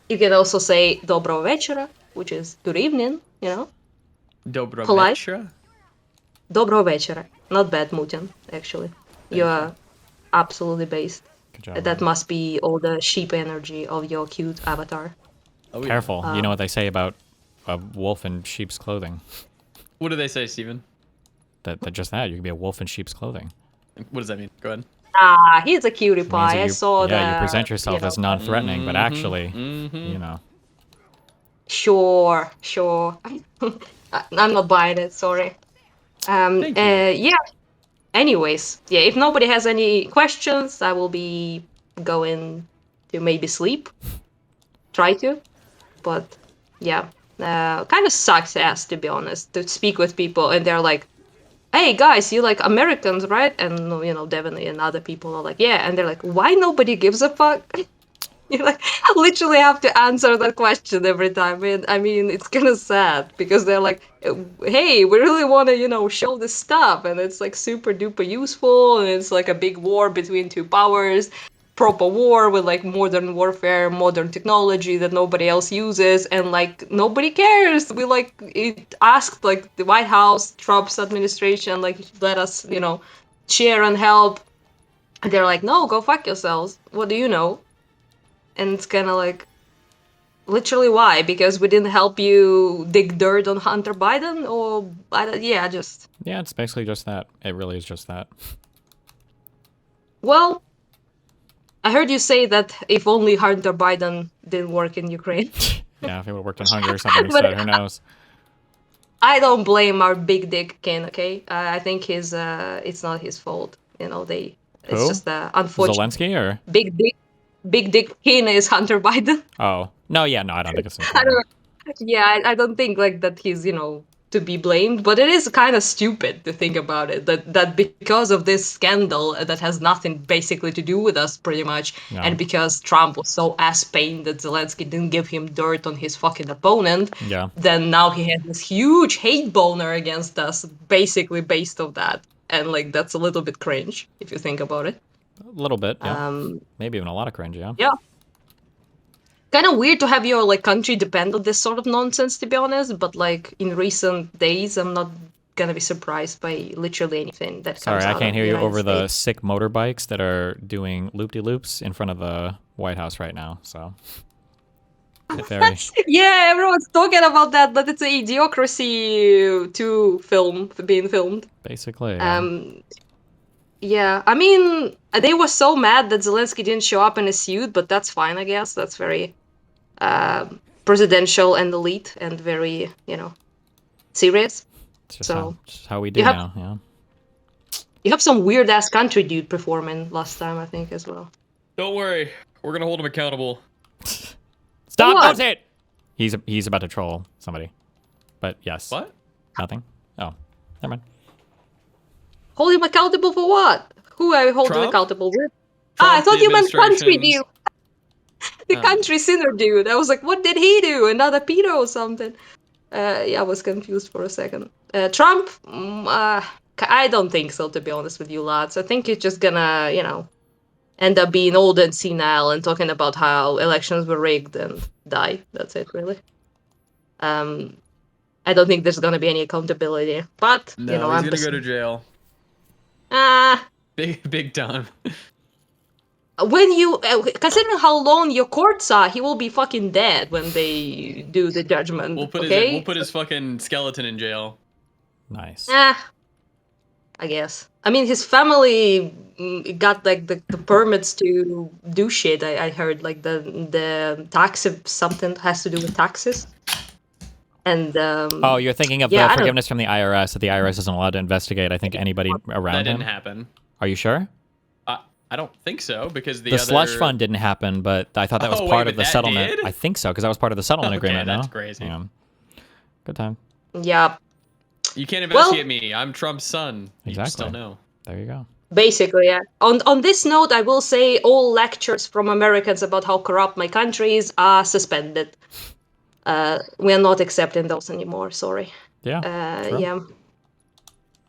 You can also say доброго вечера, which is good evening, Dobro Polite. večera? Доброго вечера. Not bad, Mutin, actually. You are absolutely based. Good job. That must be all the sheep energy of your cute avatar. Oh, yeah. Careful. You know what they say about a wolf in sheep's clothing. What do they say, Steven? That just that. You can be a wolf in sheep's clothing. What does that mean? Go ahead. Ah, he's a cutie Means pie. that I saw that. you present yourself as non-threatening, but actually, Mm-hmm. you know. Sure. I'm not buying it. Sorry. Thank you. Yeah. Anyways, yeah. If nobody has any questions, I will be going to maybe sleep. Try to, but yeah. Kind of sucks ass, to be honest, to speak with people and they're like, hey guys, you like Americans, right? And Devin and other people are like, yeah, and they're like, why nobody gives a fuck? You like literally have to answer that question every time. And I mean, it's kind of sad because they're like, hey, we really want to, show this stuff, and it's like super duper useful, and it's like a big war between two powers, proper war with like modern warfare, modern technology that nobody else uses, and like nobody cares. We like it asked like the White House, Trump's administration, like let us, share and help. And they're like, no, go fuck yourselves. What do you know? And it's kind of like, literally why? Because we didn't help you dig dirt on Hunter Biden? Or, just... Yeah, it's basically just that. It really is just that. Well, I heard you say that if only Hunter Biden didn't work in Ukraine. Yeah, if it would have worked in Hungary or something instead, who knows? I don't blame our big dick king, okay? I think it's not his fault. It's Who? just unfortunate. Zelensky or? Big dick king is Hunter Biden. Oh. No, yeah, no, I don't think it's I don't think like that he's, to be blamed, but it is kind of stupid to think about it that because of this scandal that has nothing basically to do with us pretty much, No. and because Trump was so ass-pained that Zelensky didn't give him dirt on his fucking opponent, Yeah. then now he has this huge hate boner against us basically based on that. And like that's a little bit cringe if you think about it. A little bit, yeah. Maybe even a lot of cringe, yeah. Yeah. Kind of weird to have your like country depend on this sort of nonsense, to be honest. But like in recent days, I'm not gonna be surprised by literally anything that comes out. Sorry, I can't hear you United over the States. sick motorbikes that are doing loop-de-loops in front of the White House right now. So, very. Yeah, everyone's talking about that, but it's an Idiocracy 2 film being filmed. Basically. Yeah, I mean, they were so mad that Zelensky didn't show up in a suit, but that's fine, I guess. That's very presidential and elite and very, serious. It's just, So just how we do now, yeah. you have some weird ass country dude performing last time, I think, as well. Don't worry, we're gonna hold him accountable. Stop! What? Don't say it! He's about to troll somebody. But yes. What? Nothing? Oh, never mind. Hold him accountable for what? Who are you holding Trump? accountable with? Trump, I thought the you meant country administration's- dude. The country sinner dude. I was like, what did he do? Another pedo or something? Yeah, I was confused for a second. Trump? I don't think so, to be honest with you, lads. I think he's just gonna, end up being old and senile and talking about how elections were rigged and die. That's it, really. I don't think there's gonna be any accountability. But, No, he's I'm gonna go to jail. Ah. Big time. When you considering how long your courts are, he will be fucking dead when they do the judgment. We'll put his fucking skeleton in jail. Nice. I guess. I mean, his family got like the permits to do shit. I heard like the tax something has to do with taxes. And oh, you're thinking of yeah, the forgiveness from the IRS that the IRS isn't allowed to investigate. I think anybody around That him. didn't happen. Are you sure? I don't think so because The slush fund didn't happen, but I thought that was Oh, part wait, of the but that settlement. did? I think so because that was part of the settlement Okay, agreement. that's no? crazy. Yeah. Good time. Yeah. You can't investigate me. I'm Trump's son. You just Exactly. don't know. There you go. Basically, yeah. On this note, I will say all lectures from Americans about how corrupt my country is are suspended. We are not accepting those anymore. Sorry. Yeah. True. Yeah.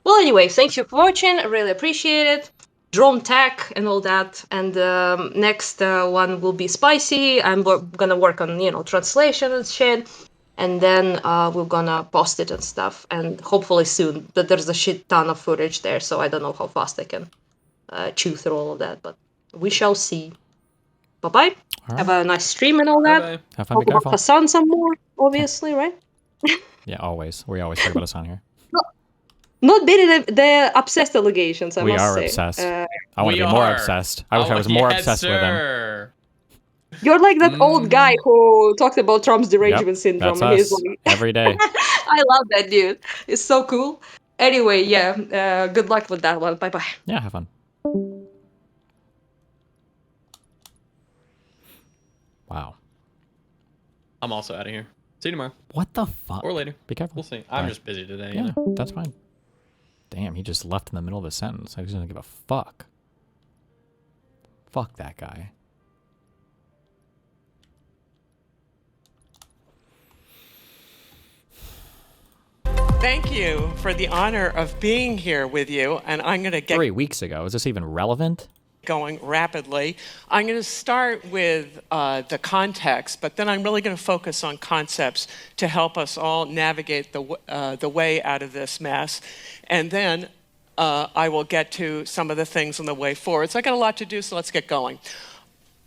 Well, anyway, thank you for watching. I really appreciate it. Drone tech and all that. And next one will be spicy. I'm gonna work on translation and shit. And then we're gonna post it and stuff. And hopefully soon. But there's a shit ton of footage there, so I don't know how fast I can chew through all of that. But we shall see. Bye bye. All Have a nice stream and all that. Bye-bye. Have fun. Be Talk about careful. Hassan some more, obviously, right? Yeah, always. We always talk about us on here. Not beating the obsessed allegations, I We must are say. obsessed. I want to We be more are. obsessed. I wish I was more yes, obsessed with him. sir. You're like that old guy who talked about Trump's derangement Yep, syndrome, that's and he's us like, every day. I love that dude. It's so cool. Anyway, yeah, good luck with that one. Bye bye. Yeah, have fun. Wow. I'm also out of here. See you tomorrow. What the fuck? Or later. Be careful. We'll see. I'm Bye. just busy today. Yeah, You know? that's fine. Damn, he just left in the middle of a sentence. I just don't give a fuck. Fuck that guy. Thank you for the honor of being here with you, and I'm going to get 3 weeks ago. Is this even relevant? going rapidly. I'm going to start with the context, but then I'm really going to focus on concepts to help us all navigate the way out of this mess. And then I will get to some of the things on the way forward. So I got a lot to do, so let's get going.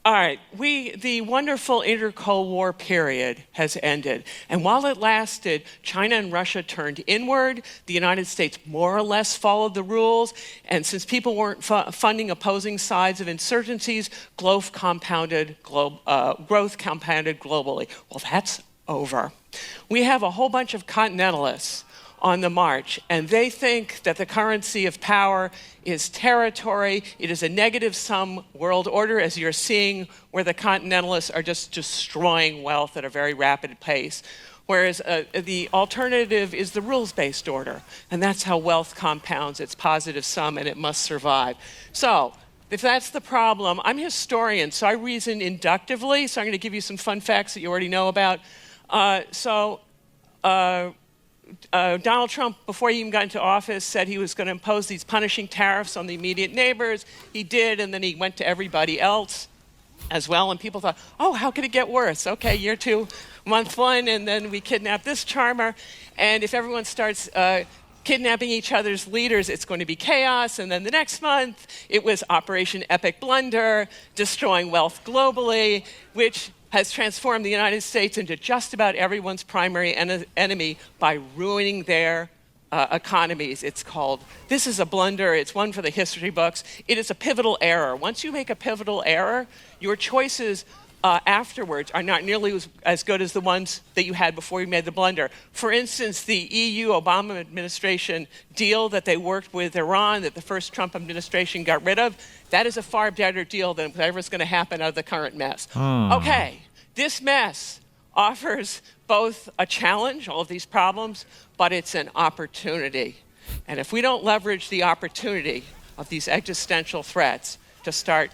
All right, the wonderful inter-Cold War period has ended. And while it lasted, China and Russia turned inward. The United States more or less followed the rules. And since people weren't funding opposing sides of insurgencies, growth compounded globally. Well, that's over. We have a whole bunch of continentalists on the march, and they think that the currency of power is territory. It is a negative-sum world order, as you're seeing, where the continentalists are just destroying wealth at a very rapid pace, whereas the alternative is the rules-based order, and that's how wealth compounds. It's positive sum, and it must survive. So if that's the problem, I'm a historian, so I reason inductively, so I'm going to give you some fun facts that you already know about. Donald Trump, before he even got into office, said he was going to impose these punishing tariffs on the immediate neighbors. He did, and then he went to everybody else as well, and people thought, oh, how could it get worse? Okay, year 2, month 1, and then we kidnap this charmer, and if everyone starts kidnapping each other's leaders, it's going to be chaos. And then the next month, it was Operation Epic Blunder, destroying wealth globally, which has transformed the United States into just about everyone's primary enemy by ruining their economies. It's called, this is a blunder, it's one for the history books. It is a pivotal error. Once you make a pivotal error, your choices afterwards are not nearly as good as the ones that you had before you made the blunder. For instance, the EU Obama administration deal that they worked with Iran that the first Trump administration got rid of, that is a far better deal than whatever's going to happen out of the current mess. Okay, this mess offers both a challenge, all of these problems, but it's an opportunity. And if we don't leverage the opportunity of these existential threats to start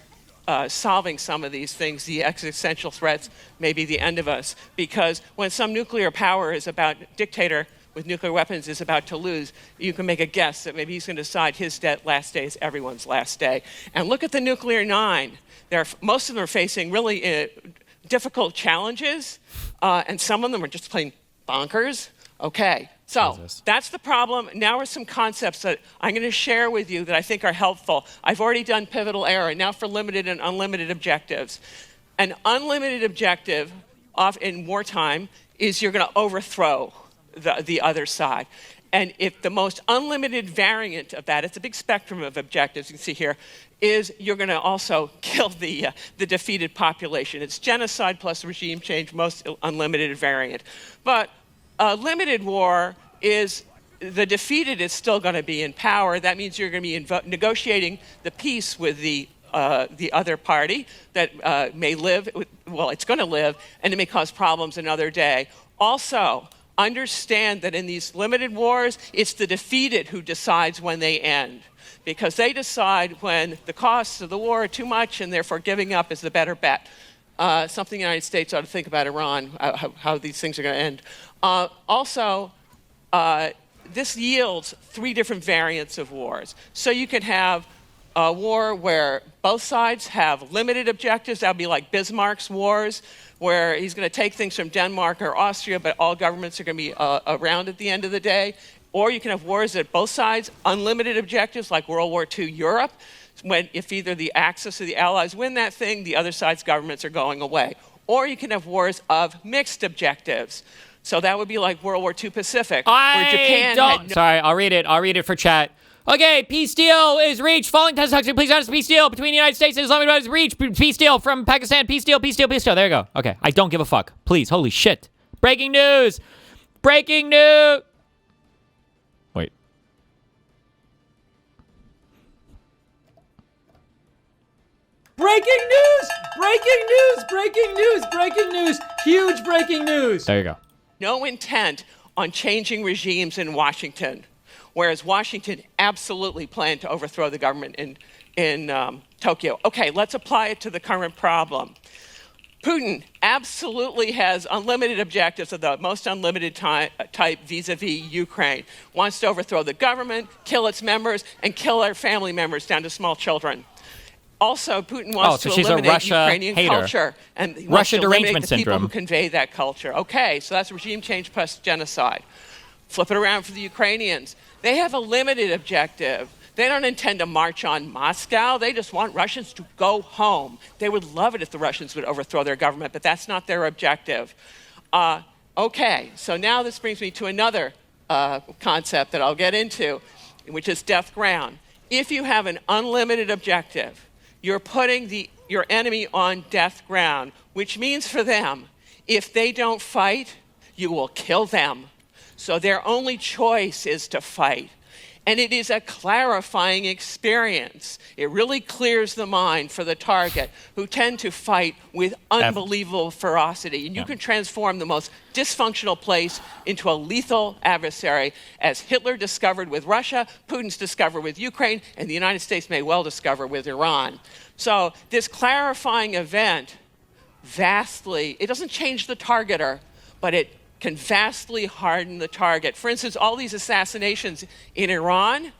solving some of these things, the existential threats may be the end of us. Because when some nuclear power is about, dictator with nuclear weapons is about to lose, you can make a guess that maybe he's going to decide his last day is everyone's last day. And look at the nuclear 9. Most of them are facing really difficult challenges, and some of them are just plain bonkers. Okay, so that's the problem. Now are some concepts that I'm going to share with you that I think are helpful. I've already done pivotal error. Now for limited and unlimited objectives. An unlimited objective in wartime is you're going to overthrow the other side. And if the most unlimited variant of that, it's a big spectrum of objectives you can see here, is you're going to also kill the defeated population. It's genocide plus regime change, most unlimited variant. But limited war is the defeated is still going to be in power. That means you're going to be negotiating the peace with the other party that may live, well, it's going to live, and it may cause problems another day. Also, understand that in these limited wars, it's the defeated who decides when they end, because they decide when the costs of the war are too much and therefore giving up is the better bet. Something the United States ought to think about Iran, how these things are going to end. Also, this yields 3 different variants of wars. So you can have a war where both sides have limited objectives. That would be like Bismarck's wars, where he's going to take things from Denmark or Austria, but all governments are going to be around at the end of the day. Or you can have wars at both sides, unlimited objectives, like World War II Europe, when if either the Axis or the Allies win that thing, the other side's governments are going away. Or you can have wars of mixed objectives. So that would be like World War II Pacific, where Japan had no- Sorry, I'll read it. I'll read it for chat. Okay, peace deal is reached. Following test action, please honest peace deal between the United States and Islamic State is reached. Peace deal from Pakistan. Peace deal, peace deal, peace deal. There you go. Okay, I don't give a fuck. Please, holy shit. Breaking news. Breaking news. Wait. Breaking news! Breaking news! Breaking news! Breaking news! Huge breaking news! There you go. no intent on changing regimes in Washington, whereas Washington absolutely planned to overthrow the government in Tokyo. Okay, let's apply it to the current problem. Putin absolutely has unlimited objectives of the most unlimited type vis-a-vis Ukraine. Wants to overthrow the government, kill its members, and kill their family members down to small children. Also, Putin wants to eliminate Ukrainian culture and he wants to eliminate the people who convey that culture. Okay, so that's regime change plus genocide. Flip it around for the Ukrainians. They have a limited objective. They don't intend to march on Moscow. They just want Russians to go home. They would love it if the Russians would overthrow their government, but that's not their objective. Okay, so now this brings me to another concept that I'll get into, which is death ground. If you have an unlimited objective, you're putting your enemy on death ground, which means for them, if they don't fight, you will kill them. So their only choice is to fight. And it is a clarifying experience. It really clears the mind for the target, who tend to fight with unbelievable ferocity. And you can transform the most dysfunctional place into a lethal adversary, as Hitler discovered with Russia, Putin's discovered with Ukraine, and the United States may well discover with Iran. So this clarifying event it doesn't change the targeter, but it can vastly harden the target. For instance, all these assassinations in Iran,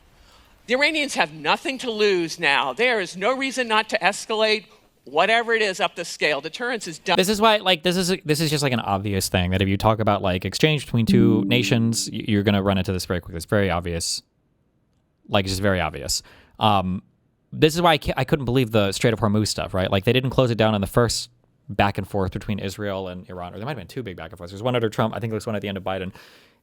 the Iranians have nothing to lose now. There is no reason not to escalate whatever it is up the scale. Deterrence is done. This is why, like, this is just like an obvious thing that if you talk about like exchange between two nations, you're gonna run into this very quickly. It's very obvious. Like, it's just very obvious. This is why I couldn't believe the Strait of Hormuz stuff, right? Like, they didn't close it down in the first back and forth between Israel and Iran, or there might have been two big back and forths. There's one under Trump. I think there was one at the end of Biden.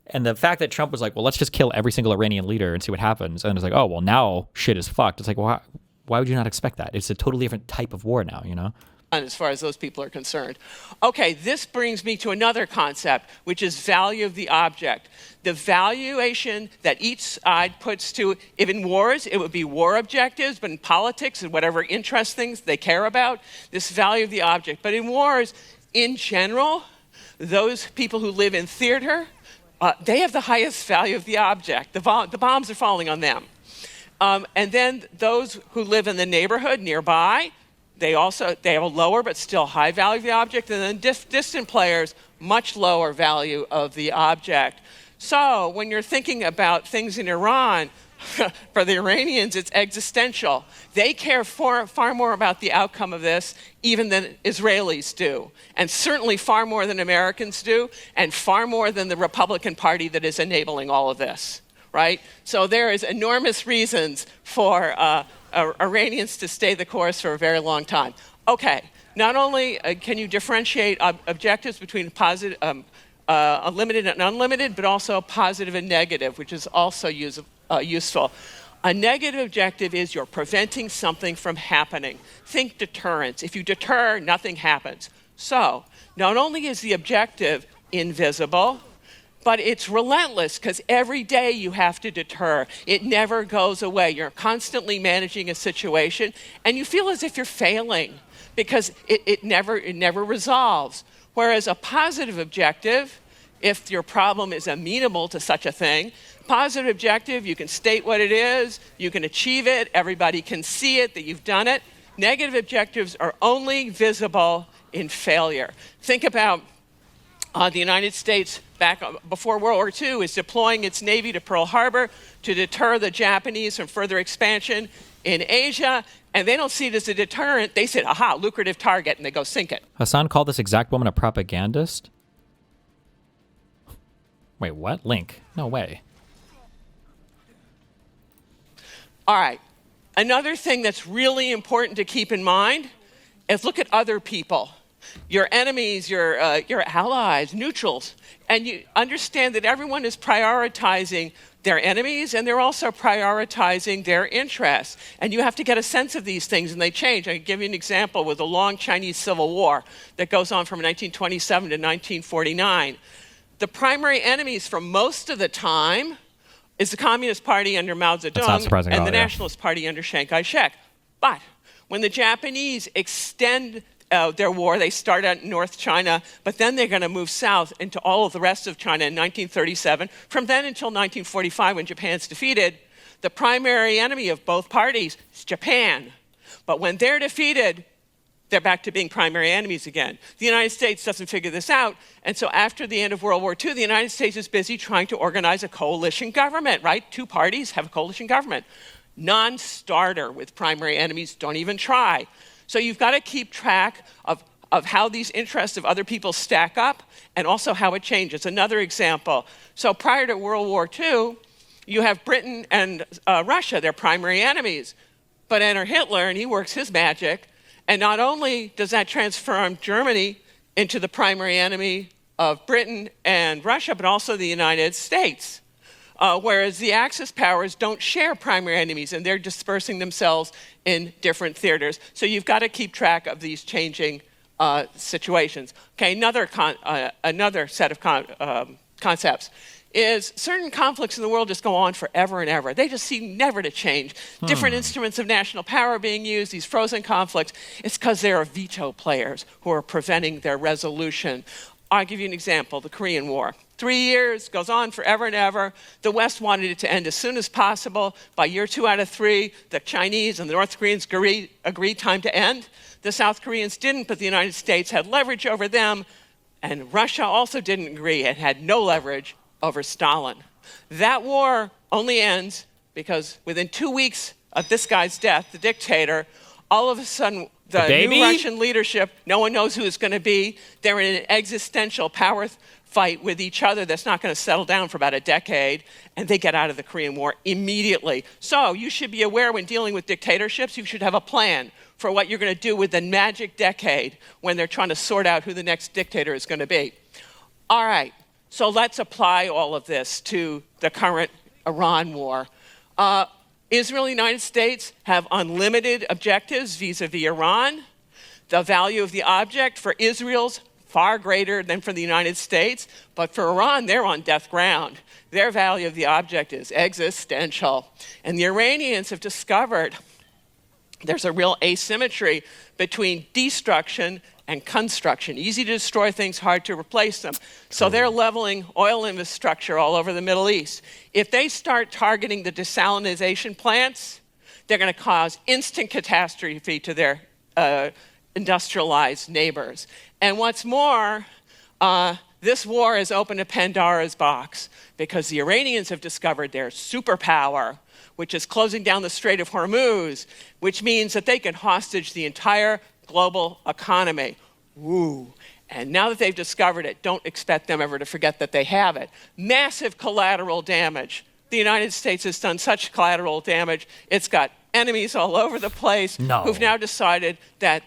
And the fact that Trump was like, well, let's just kill every single Iranian leader and see what happens. And it's like, oh, well, now shit is fucked. It's like, well, why would you not expect that? It's a totally different type of war now, you know? As far as those people are concerned. Okay, this brings me to another concept, which is value of the object. The valuation that each side puts to, if in wars, it would be war objectives, but in politics and whatever interest things they care about, this value of the object. But in wars, in general, those people who live in theater, they have the highest value of the object. The bombs are falling on them. And then those who live in the neighborhood nearby, they have a lower but still high value of the object, and then distant players, much lower value of the object. So when you're thinking about things in Iran, for the Iranians, it's existential. They care far more about the outcome of this even than Israelis do, and certainly far more than Americans do, and far more than the Republican Party that is enabling all of this, right? So there is enormous reasons for Iranians to stay the course for a very long time. Okay, not only can you differentiate objectives between limited and unlimited, but also positive and negative, which is also useful. A negative objective is you're preventing something from happening. Think deterrence. If you deter, nothing happens. So not only is the objective invisible, but it's relentless, because every day you have to deter. It never goes away. You're constantly managing a situation, and you feel as if you're failing because it never resolves. Whereas a positive objective, if your problem is amenable to such a thing, positive objective, you can state what it is, you can achieve it, everybody can see it, that you've done it. Negative objectives are only visible in failure. Think about the United States back before World War II is deploying its Navy to Pearl Harbor to deter the Japanese from further expansion in Asia, and they don't see it as a deterrent. They said, aha, lucrative target, and they go sink it. Hassan called this exact woman a propagandist? Wait, what? Link? No way. All right. Another thing that's really important to keep in mind is look at other people. your enemies, your allies, neutrals, and you understand that everyone is prioritizing their enemies and they're also prioritizing their interests. And you have to get a sense of these things, and they change. I can give you an example with the long Chinese Civil War that goes on from 1927 to 1949. The primary enemies for most of the time is the Communist Party under Mao Zedong and the Nationalist Party under Chiang Kai-shek. But when the Japanese extend their war, they start out in North China, but then they're going to move south into all of the rest of China in 1937. From then until 1945, when Japan's defeated, the primary enemy of both parties is Japan. But when they're defeated, they're back to being primary enemies again. The United States doesn't figure this out, and so after the end of World War II, the United States is busy trying to organize a coalition government, right? Two parties have a coalition government. Non-starter with primary enemies, don't even try. So you've got to keep track of how these interests of other people stack up and also how it changes. Another example, so prior to World War II, you have Britain and Russia, they're primary enemies. But enter Hitler and he works his magic, and not only does that transform Germany into the primary enemy of Britain and Russia, but also the United States. Whereas the Axis powers don't share primary enemies, and they're dispersing themselves in different theaters. So you've got to keep track of these changing situations. Okay, another set of concepts is certain conflicts in the world just go on forever and ever. They just seem never to change. Different instruments of national power being used, these frozen conflicts, it's because there are veto players who are preventing their resolution. I'll give you an example, the Korean War. 3 years, goes on forever and ever. The West wanted it to end as soon as possible. By year 2 out of 3, the Chinese and the North Koreans agreed time to end. The South Koreans didn't, but the United States had leverage over them, and Russia also didn't agree and had no leverage over Stalin. That war only ends because within 2 weeks of this guy's death, the dictator, all of a sudden, the new Russian leadership, no one knows who it's going to be. They're in an existential power fight with each other that's not going to settle down for about a decade, and they get out of the Korean War immediately. So you should be aware when dealing with dictatorships, you should have a plan for what you're going to do with the magic decade when they're trying to sort out who the next dictator is going to be. All right, so let's apply all of this to the current Iran war. Israel and the United States have unlimited objectives vis-a-vis Iran. The value of the object for Israel's far greater than for the United States, but for Iran, they're on death ground. Their value of the object is existential. And the Iranians have discovered there's a real asymmetry between destruction and construction. Easy to destroy things, hard to replace them. So they're leveling oil infrastructure all over the Middle East. If they start targeting the desalinization plants, they're going to cause instant catastrophe to their industrialized neighbors. And what's more, this war has opened a Pandora's box because the Iranians have discovered their superpower, which is closing down the Strait of Hormuz, which means that they can hostage the entire global economy. Woo. And now that they've discovered it, don't expect them ever to forget that they have it. Massive collateral damage. The United States has done such collateral damage, it's got enemies all over the place who've now decided that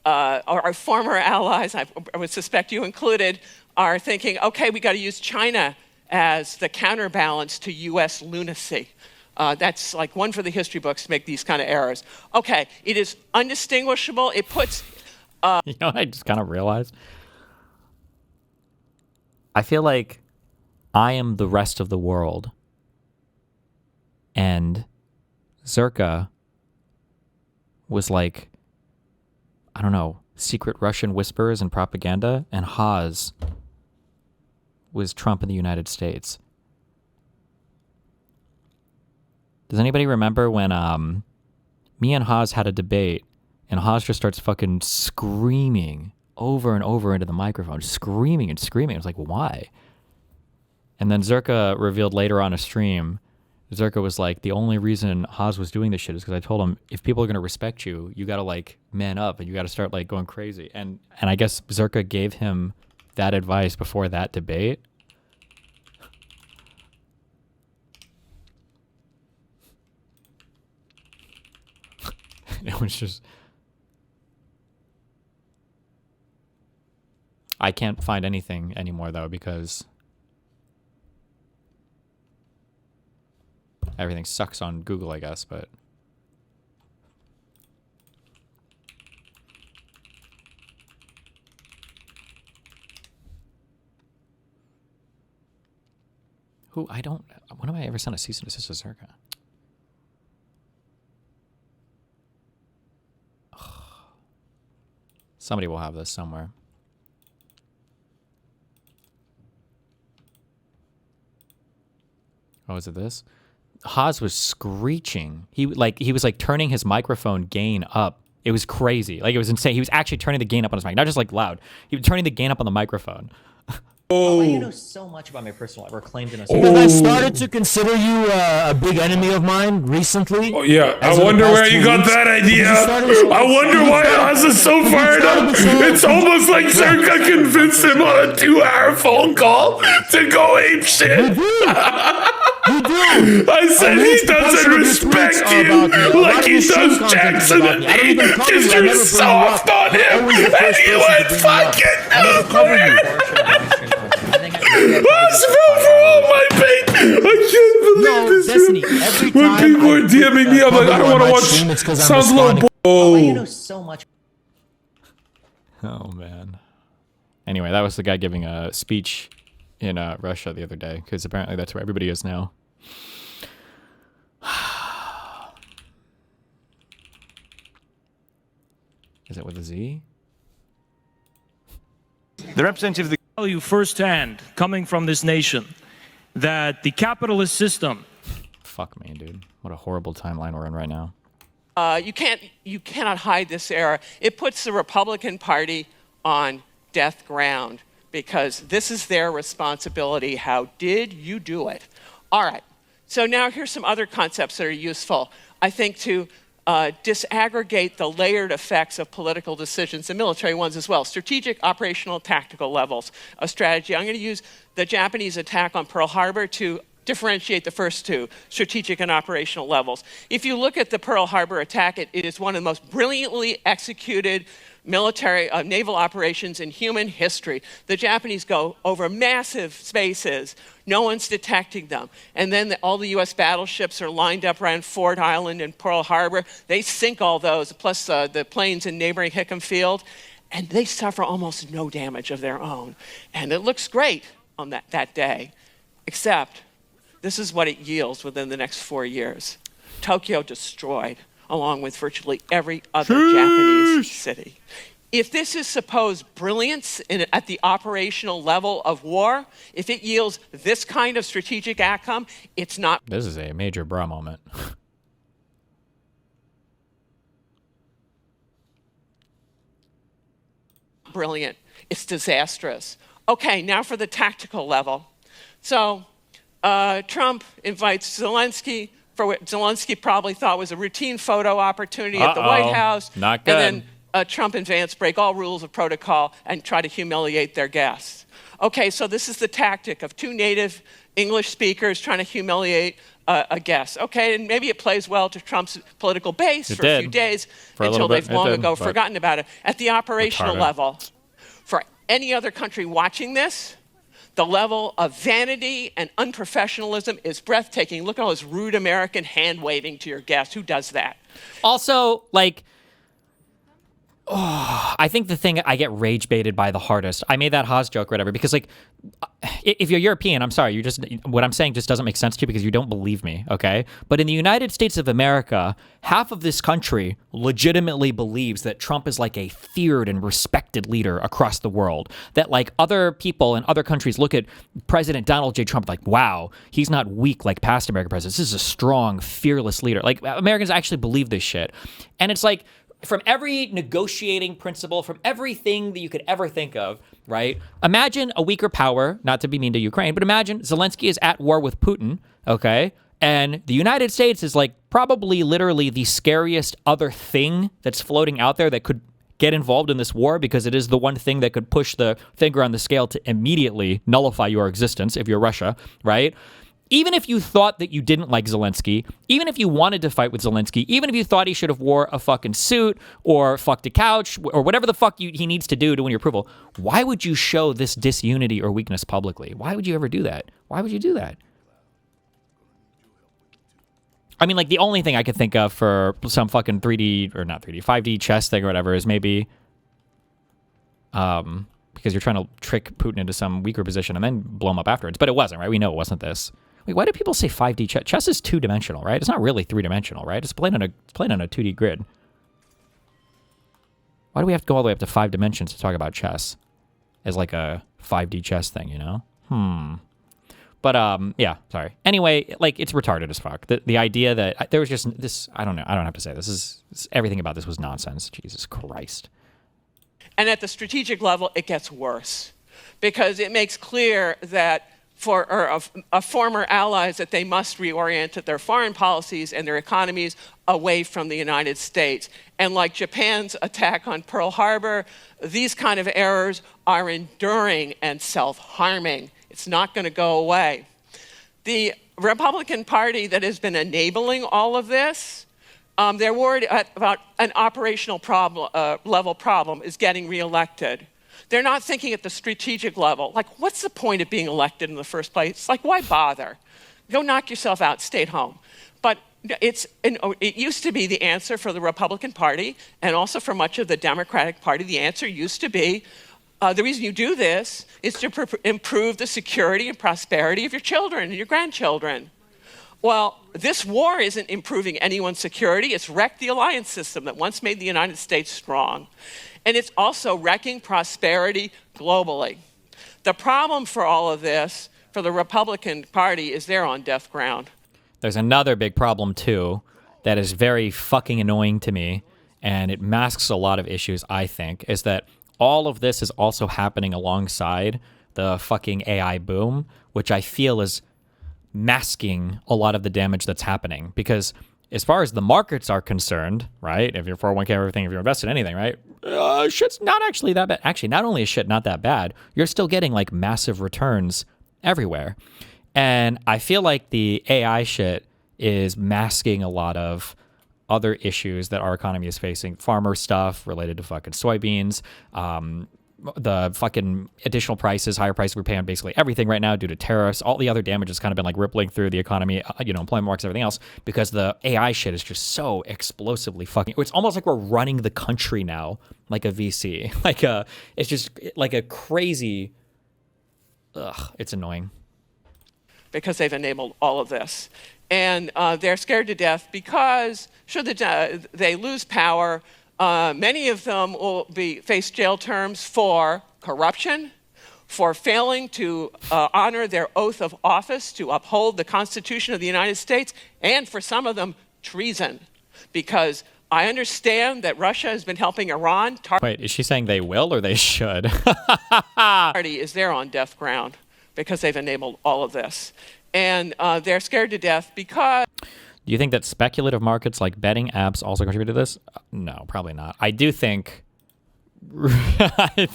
our former allies, I would suspect you included, are thinking, okay, we got to use China as the counterbalance to US lunacy. That's like one for the history books to make these kind of errors. Okay, it is undistinguishable. It puts... You know what I just kind of realized? I feel like I am the rest of the world. And Zerka was like, I don't know, secret Russian whispers and propaganda, and Haas was Trump in the United States. Does anybody remember when me and Haas had a debate, and Haas just starts fucking screaming over and over into the microphone, screaming and screaming. I was like, why? And then Zerka revealed later on a stream, Zerka was like, the only reason Haas was doing this shit is because I told him, if people are going to respect you, you got to like man up and you got to start like going crazy. And I guess Zerka gave him that advice before that debate. It was just... I can't find anything anymore though because everything sucks on Google, I guess, but who I don't. When have I ever sent a cease and desist to Zerka? Somebody will have this somewhere. Oh, is it this? Haas was screeching. He was like turning his microphone gain up. It was crazy. Like it was insane. He was actually turning the gain up on his mic, not just like loud. He was turning the gain up on the microphone. Oh, you know so much about my personal life. We're claimed in a Because I started to consider you a big enemy of mine recently. Oh, yeah. I wonder where you got that idea. I wonder why Oz is so fired up. It's almost like Zerka convinced him on a 2-hour phone call to go ape shit. I said he doesn't respect you like he does Jackson and me because you're soft on him and you went fucking nuclear. I spilled for all my pain. I can't believe this. Destiny, when people are DMing me, I'm like, I don't want to watch. Sounds a little Oh, you know so much. Oh man. Anyway, that was the guy giving a speech in Russia the other day because apparently that's where everybody is now. Is it with a Z? The representative of the tell you firsthand, coming from this nation, that the capitalist system. Fuck me, dude. What a horrible timeline we're in right now. You cannot hide this error. It puts the Republican Party on death ground because this is their responsibility. How did you do it? All right. So now here's some other concepts that are useful. I think to disaggregate the layered effects of political decisions and military ones as well. Strategic, operational, tactical levels of strategy. I'm going to use the Japanese attack on Pearl Harbor to differentiate the first two, strategic and operational levels. If you look at the Pearl Harbor attack, it is one of the most brilliantly executed military naval operations in human history. The Japanese go over massive spaces. No one's detecting them. And then all the U.S. battleships are lined up around Ford Island and Pearl Harbor. They sink all those, plus the planes in neighboring Hickam Field, and they suffer almost no damage of their own. And it looks great on that day, except this is what it yields within the next 4 years. Tokyo destroyed, along with virtually every other Japanese city. If this is supposed brilliance at the operational level of war, if it yields this kind of strategic outcome, it's not. This is a major bra moment. Brilliant. It's disastrous. Okay, now for the tactical level. So Trump invites Zelensky for what Zelensky probably thought was a routine photo opportunity at the White House. Not good. And then Trump and Vance break all rules of protocol and try to humiliate their guests. Okay, so this is the tactic of two native English speakers trying to humiliate a guest. Okay, and maybe it plays well to Trump's political base for a few days until they've long ago forgotten about it. At the operational level, for any other country watching this, the level of vanity and unprofessionalism is breathtaking. Look at all this rude American hand waving to your guest. Who does that? Also, like, I think the thing I get rage baited by the hardest, I made that Haas joke or whatever, because like, if you're European, I'm sorry, what I'm saying just doesn't make sense to you because you don't believe me, okay? But in the United States of America, half of this country legitimately believes that Trump is like a feared and respected leader across the world. That like other people in other countries look at President Donald J. Trump like, wow, he's not weak like past American presidents. This is a strong, fearless leader. Like Americans actually believe this shit. And it's like, from every negotiating principle, from everything that you could ever think of, right? Imagine a weaker power, not to be mean to Ukraine, but imagine Zelensky is at war with Putin, okay? And the United States is like probably literally the scariest other thing that's floating out there that could get involved in this war because it is the one thing that could push the finger on the scale to immediately nullify your existence if you're Russia, right? even if you thought that you didn't like Zelensky, even if you wanted to fight with Zelensky, even if you thought he should have wore a fucking suit or fucked a couch or whatever the fuck he needs to do to win your approval, why would you show this disunity or weakness publicly? Why would you ever do that? Why would you do that? I mean, like, the only thing I could think of for some fucking 3D, or not 3D, 5D chess thing or whatever is maybe because you're trying to trick Putin into some weaker position and then blow him up afterwards. But it wasn't, right? We know it wasn't this. Wait, why do people say 5D chess? Chess is two-dimensional, right? It's not really three-dimensional, right? It's played on a 2D grid. Why do we have to go all the way up to 5 dimensions to talk about chess as like a 5D chess thing, you know? But, yeah, sorry. Anyway, like, it's retarded as fuck. The idea that there was just this, I don't know. I don't have to say this. Everything about this was nonsense. Jesus Christ. And at the strategic level, it gets worse because it makes clear that for former allies that they must reorient their foreign policies and their economies away from the United States. And like Japan's attack on Pearl Harbor, these kind of errors are enduring and self-harming. It's not going to go away. The Republican Party that has been enabling all of this, they're worried about an operational level problem is getting reelected. They're not thinking at the strategic level. Like, what's the point of being elected in the first place? Like, why bother? Go knock yourself out, stay at home. But it used to be the answer for the Republican Party and also for much of the Democratic Party. The answer used to be, the reason you do this is to improve the security and prosperity of your children and your grandchildren. Well, this war isn't improving anyone's security. It's wrecked the alliance system that once made the United States strong. And it's also wrecking prosperity globally. The problem for all of this, for the Republican Party, is they're on death ground. There's another big problem, too, that is very fucking annoying to me, and it masks a lot of issues, I think, is that all of this is also happening alongside the fucking AI boom, which I feel is masking a lot of the damage that's happening. Because as far as the markets are concerned, right, if you're 401k, everything, if you're invested in anything, right, shit's not actually that bad. Actually, not only is shit not that bad, you're still getting like massive returns everywhere. And I feel like the AI shit is masking a lot of other issues that our economy is facing. Farmer stuff related to fucking soybeans, the fucking additional prices, higher prices we pay on basically everything right now due to tariffs. All the other damage has kind of been like rippling through the economy, employment markets, everything else, because the AI shit is just so explosively fucking. It's almost like we're running the country now, like a VC. It's just like a crazy. It's annoying. Because they've enabled all of this. And they're scared to death because should they lose power, many of them will face jail terms for corruption, for failing to honor their oath of office to uphold the Constitution of the United States, and for some of them, treason. Because I understand that Russia has been helping Iran. Wait, is she saying they will or they should? Party is there on death ground because they've enabled all of this. And they're scared to death because... Do you think that speculative markets like betting apps also contribute to this? No, probably not. I do think... I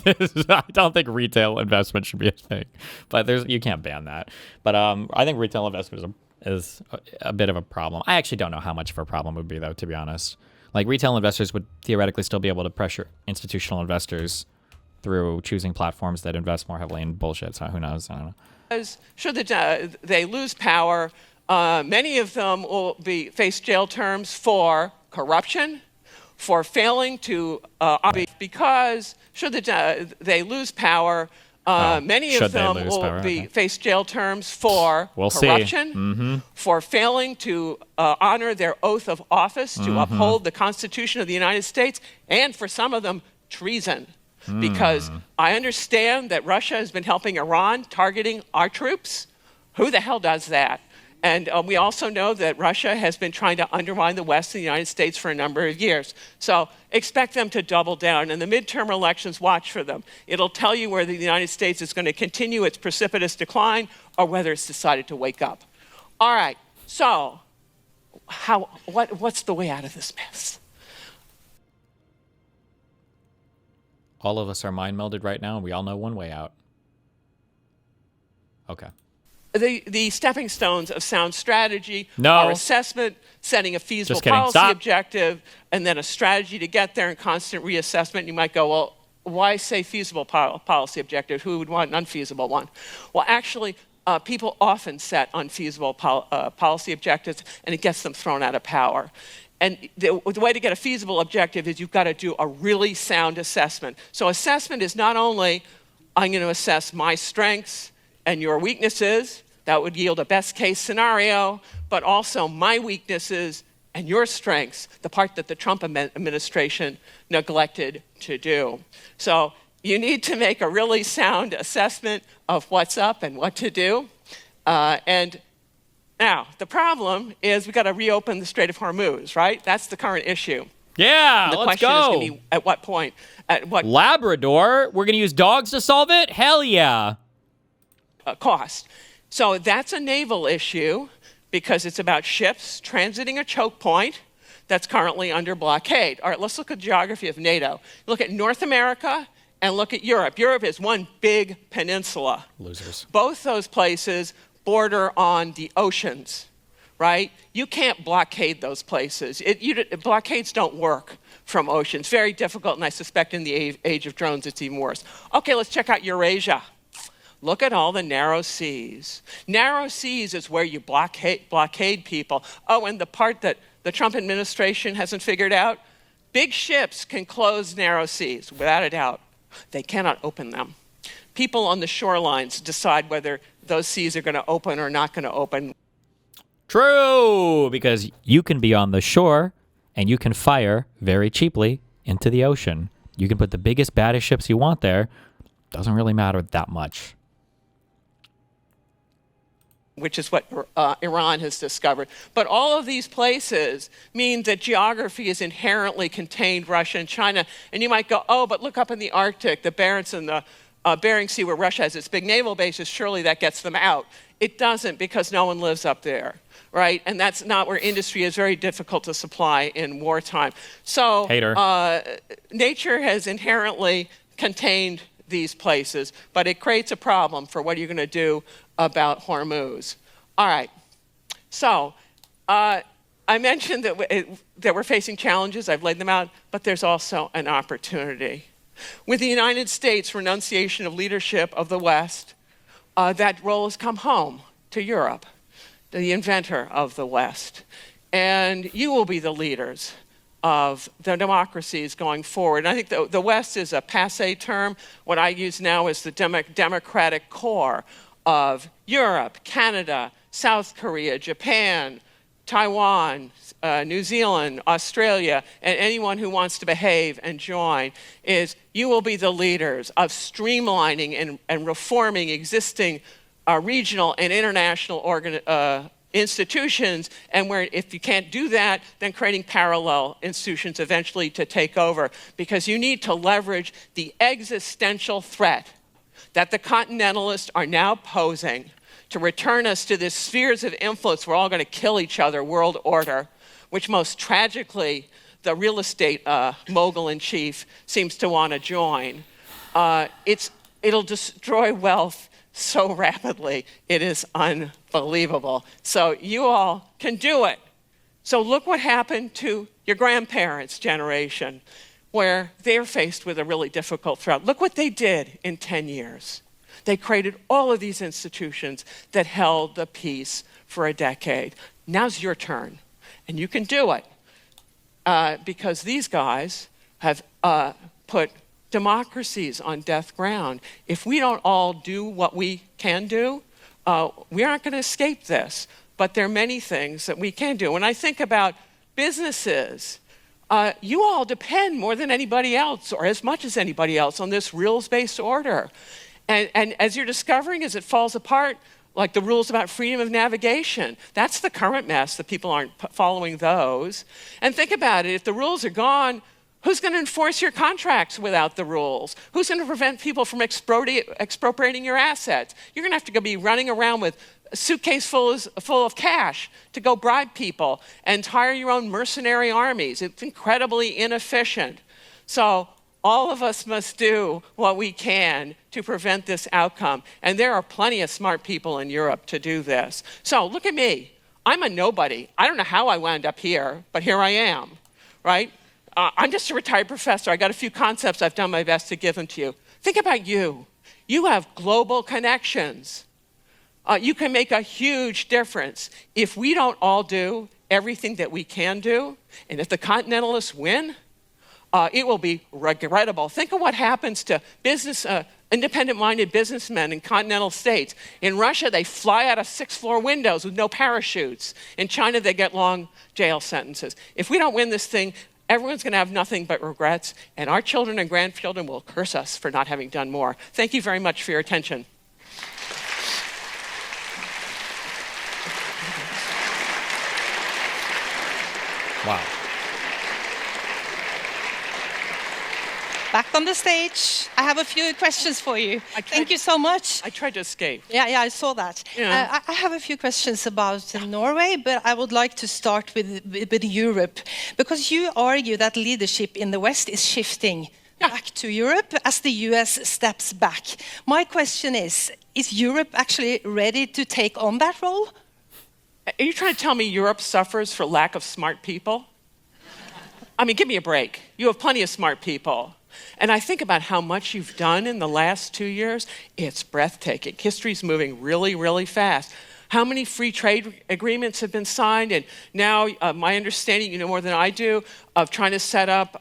don't think retail investment should be a thing. But you can't ban that. But I think retail investment is a bit of a problem. I actually don't know how much of a problem it would be, though, to be honest. Like, retail investors would theoretically still be able to pressure institutional investors through choosing platforms that invest more heavily in bullshit. So who knows? I don't know. Should they lose power, many of them will face jail terms for corruption, for failing to because should they lose power, many of them will face jail terms for corruption, for failing to honor their oath of office to uphold the Constitution of the United States, and for some of them, treason. Because I understand that Russia has been helping Iran, targeting our troops. Who the hell does that? And we also know that Russia has been trying to undermine the West and the United States for a number of years. So expect them to double down. And the midterm elections, watch for them. It'll tell you whether the United States is going to continue its precipitous decline or whether it's decided to wake up. All right, so what's the way out of this mess? All of us are mind melded right now, and we all know one way out. Okay. the stepping stones of sound strategy No. are assessment, setting a feasible Just kidding. policy Stop. objective, and then a strategy to get there and constant reassessment. You might go, well, why say feasible policy objective? Who would want an unfeasible one? Well, actually, people often set unfeasible policy objectives, and it gets them thrown out of power. And the way to get a feasible objective is you've got to do a really sound assessment. So assessment is not only, I'm going to assess my strengths and your weaknesses, that would yield a best case scenario, but also my weaknesses and your strengths, the part that the Trump administration neglected to do. So you need to make a really sound assessment of what's up and what to do. And now, the problem is we've got to reopen the Strait of Hormuz, right? That's the current issue. Yeah, The let's question is go. going to be at what point? At what Labrador? We're going to use dogs to solve it? Hell yeah. cost? So that's a naval issue because it's about ships transiting a choke point that's currently under blockade. All right, let's look at the geography of NATO. Look at North America and look at Europe. Europe is one big peninsula. Losers. Both those places border on the oceans, right? You can't blockade those places. Blockades don't work from oceans. Very difficult, and I suspect in the age of drones it's even worse. Okay, let's check out Eurasia. Look at all the narrow seas. Narrow seas is where you blockade people. Oh, and the part that the Trump administration hasn't figured out, big ships can close narrow seas, without a doubt. They cannot open them. People on the shorelines decide whether those seas are going to open or not going to open. True, because you can be on the shore and you can fire very cheaply into the ocean. You can put the biggest, baddest ships you want there. Doesn't really matter that much. Which is what Iran has discovered. But all of these places mean that geography is inherently contained Russia and China. And you might go, oh, but look up in the Arctic, the Barents and the Bering Sea where Russia has its big naval bases, surely that gets them out. It doesn't because no one lives up there, right? And that's not where industry is very difficult to supply in wartime. So nature has inherently contained these places, but it creates a problem for what you're going to do about Hormuz. All right, so I mentioned that we're facing challenges. I've laid them out, but there's also an opportunity. With the United States' renunciation of leadership of the West, that role has come home to Europe, the inventor of the West. And you will be the leaders of the democracies going forward. And I think the West is a passé term. What I use now is the democratic core of Europe, Canada, South Korea, Japan, Taiwan, New Zealand, Australia, and anyone who wants to behave and join, is you will be the leaders of streamlining and reforming existing regional and international institutions, and where if you can't do that, then creating parallel institutions eventually to take over, because you need to leverage the existential threat that the continentalists are now posing to return us to this spheres of influence. We're all going to kill each other world order, which most tragically the real estate mogul in chief seems to want to join. It'll destroy wealth so rapidly, it is unbelievable. So you all can do it. So look what happened to your grandparents' generation, where they're faced with a really difficult threat. Look what they did in 10 years. They created all of these institutions that held the peace for a decade. Now's your turn, and you can do it because these guys have put democracies on death ground. If we don't all do what we can do, we aren't going to escape this. But there are many things that we can do. When I think about businesses, you all depend more than anybody else, or as much as anybody else, on this rules-based order. And as you're discovering, as it falls apart, like the rules about freedom of navigation, that's the current mess, that people aren't following those. And think about it, if the rules are gone, who's going to enforce your contracts without the rules? Who's going to prevent people from expropriating your assets? You're going to have to be running around with a suitcase full of cash to go bribe people and hire your own mercenary armies. It's incredibly inefficient. So all of us must do what we can to prevent this outcome. And there are plenty of smart people in Europe to do this. So look at me. I'm a nobody. I don't know how I wound up here, but here I am, right? I'm just a retired professor. I got a few concepts. I've done my best to give them to you. Think about you. You have global connections. You can make a huge difference. If we don't all do everything that we can do, and if the continentalists win, it will be regrettable. Think of what happens to independent-minded businessmen in continental states. In Russia, they fly out of sixth-floor windows with no parachutes. In China, they get long jail sentences. If we don't win this thing, everyone's going to have nothing but regrets, and our children and grandchildren will curse us for not having done more. Thank you very much for your attention. Wow. Back on the stage. I have a few questions for you. Thank you so much. I tried to escape. Yeah, I saw that. Yeah. I have a few questions about Norway, but I would like to start with Europe, because you argue that leadership in the West is shifting back to Europe as the US steps back. My question is Europe actually ready to take on that role? Are you trying to tell me Europe suffers for lack of smart people? I mean, give me a break. You have plenty of smart people. And I think about how much you've done in the last 2 years. It's breathtaking. History's moving really, really fast. How many free trade agreements have been signed? And now, my understanding, you know more than I do, of trying to set up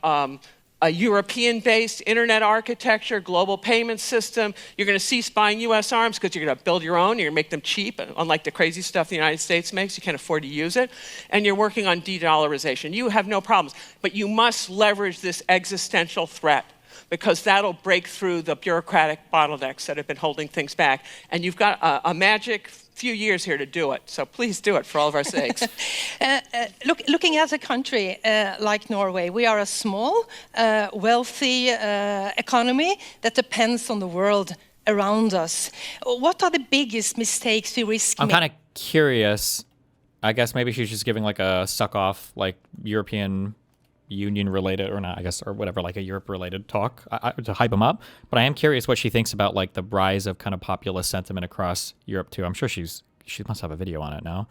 a European-based internet architecture, global payment system. You're going to cease buying U.S. arms because you're going to build your own. You're going to make them cheap, unlike the crazy stuff the United States makes. You can't afford to use it. And you're working on de-dollarization. You have no problems. But you must leverage this existential threat, because that'll break through the bureaucratic bottlenecks that have been holding things back. And you've got a magic few years here to do it. So please do it for all of our sakes. Looking at a country like Norway, we are a small, wealthy economy that depends on the world around us. What are the biggest mistakes we risk I'm making? kind of curious. I guess maybe she's just giving like a suck-off, like European Union related, or not, I guess, or whatever, like a Europe related talk to hype them up. But I am curious what she thinks about like the rise of kind of populist sentiment across Europe too. I'm sure she must have a video on it now,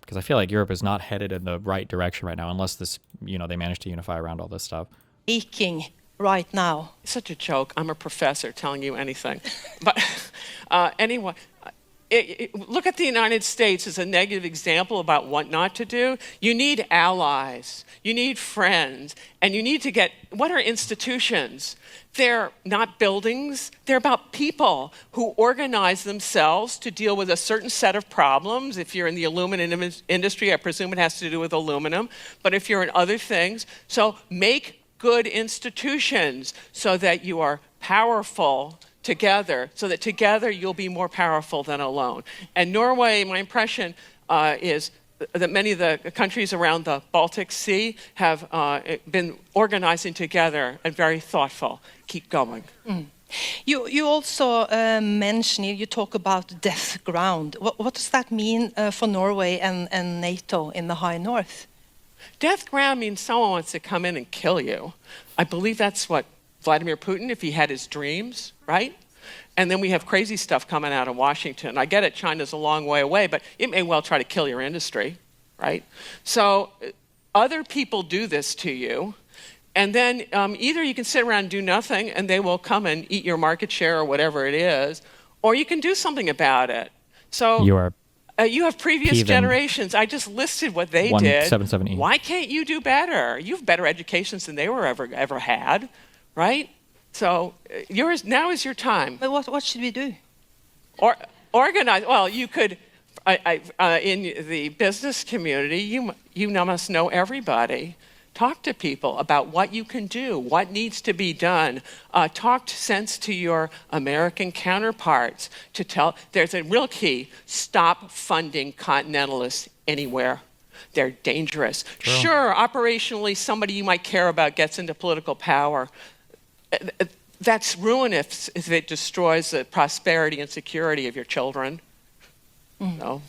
because I feel like Europe is not headed in the right direction right now, unless this, they manage to unify around all this stuff. Aching right now. It's such a joke. I'm a professor telling you anything. But anyway, look at the United States as a negative example about what not to do. You need allies, you need friends, and you need to get, what are institutions? They're not buildings, they're about people who organize themselves to deal with a certain set of problems. If you're in the aluminum industry, I presume it has to do with aluminum, but if you're in other things, so make good institutions so that you are powerful together, so that together you'll be more powerful than alone. And Norway, my impression is that many of the countries around the Baltic Sea have been organizing together and very thoughtful. Keep going. Mm. You also mention, you talk about death ground. What does that mean for Norway and NATO in the high north? Death ground means someone wants to come in and kill you. I believe that's what Vladimir Putin, if he had his dreams, right? And then we have crazy stuff coming out of Washington. I get it, China's a long way away, but it may well try to kill your industry, right? So other people do this to you, and then either you can sit around and do nothing, and they will come and eat your market share or whatever it is, or you can do something about it. So you have previous generations. I just listed what they did. 177E. Why can't you do better? You have better educations than they were ever had, right? So now is your time. But what should we do? Or organize. Well, you could, in the business community, you must know everybody. Talk to people about what you can do, what needs to be done. Talk sense to your American counterparts to tell. There's a real key: stop funding continentalists anywhere. They're dangerous. True. Sure, operationally, somebody you might care about gets into political power. That's ruinous if it destroys the prosperity and security of your children. So.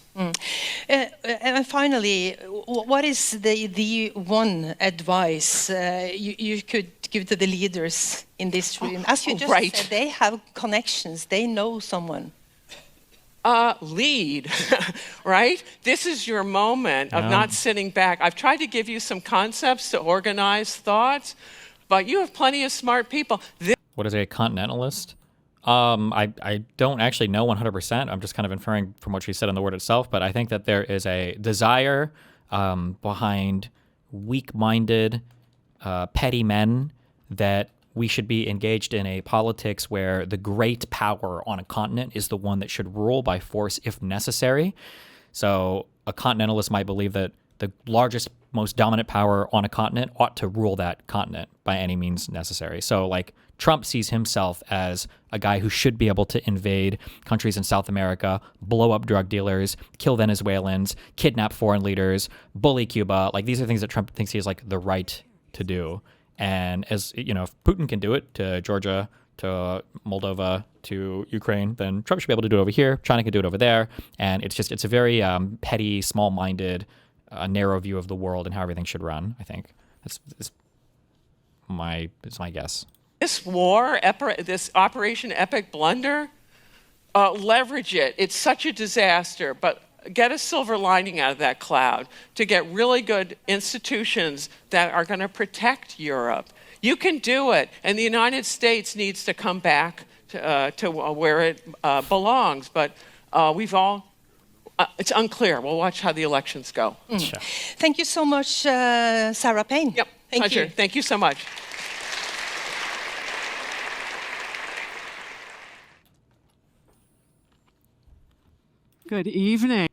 And finally, what is the one advice you could give to the leaders in this room? As you just said, they have connections, they know someone. Lead, right? This is your moment of not sitting back. I've tried to give you some concepts to organize thoughts, but you have plenty of smart people. What is a continentalist? I don't actually know 100%. I'm just kind of inferring from what she said in the word itself, but I think that there is a desire behind weak-minded, petty men that we should be engaged in a politics where the great power on a continent is the one that should rule by force if necessary. So a continentalist might believe that the largest, most dominant power on a continent ought to rule that continent by any means necessary. So like Trump sees himself as a guy who should be able to invade countries in South America, blow up drug dealers, kill Venezuelans, kidnap foreign leaders, bully Cuba. Like these are things that Trump thinks he has like the right to do. And as you know, if Putin can do it to Georgia, to Moldova, to Ukraine, then Trump should be able to do it over here. China can do it over there. And it's a very petty, small-minded, narrow view of the world and how everything should run. I think it's my guess. This war, this Operation Epic Blunder, leverage it. It's such a disaster, but get a silver lining out of that cloud to get really good institutions that are going to protect Europe. You can do it, and the United States needs to come back to where it belongs. But it's unclear. We'll watch how the elections go. Thank you so much, Sarah Payne. Yep, pleasure. Thank you so much. Good evening.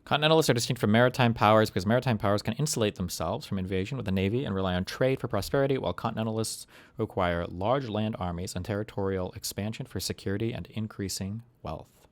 Continentalists are distinct from maritime powers because maritime powers can insulate themselves from invasion with a navy and rely on trade for prosperity, while continentalists require large land armies and territorial expansion for security and increasing wealth.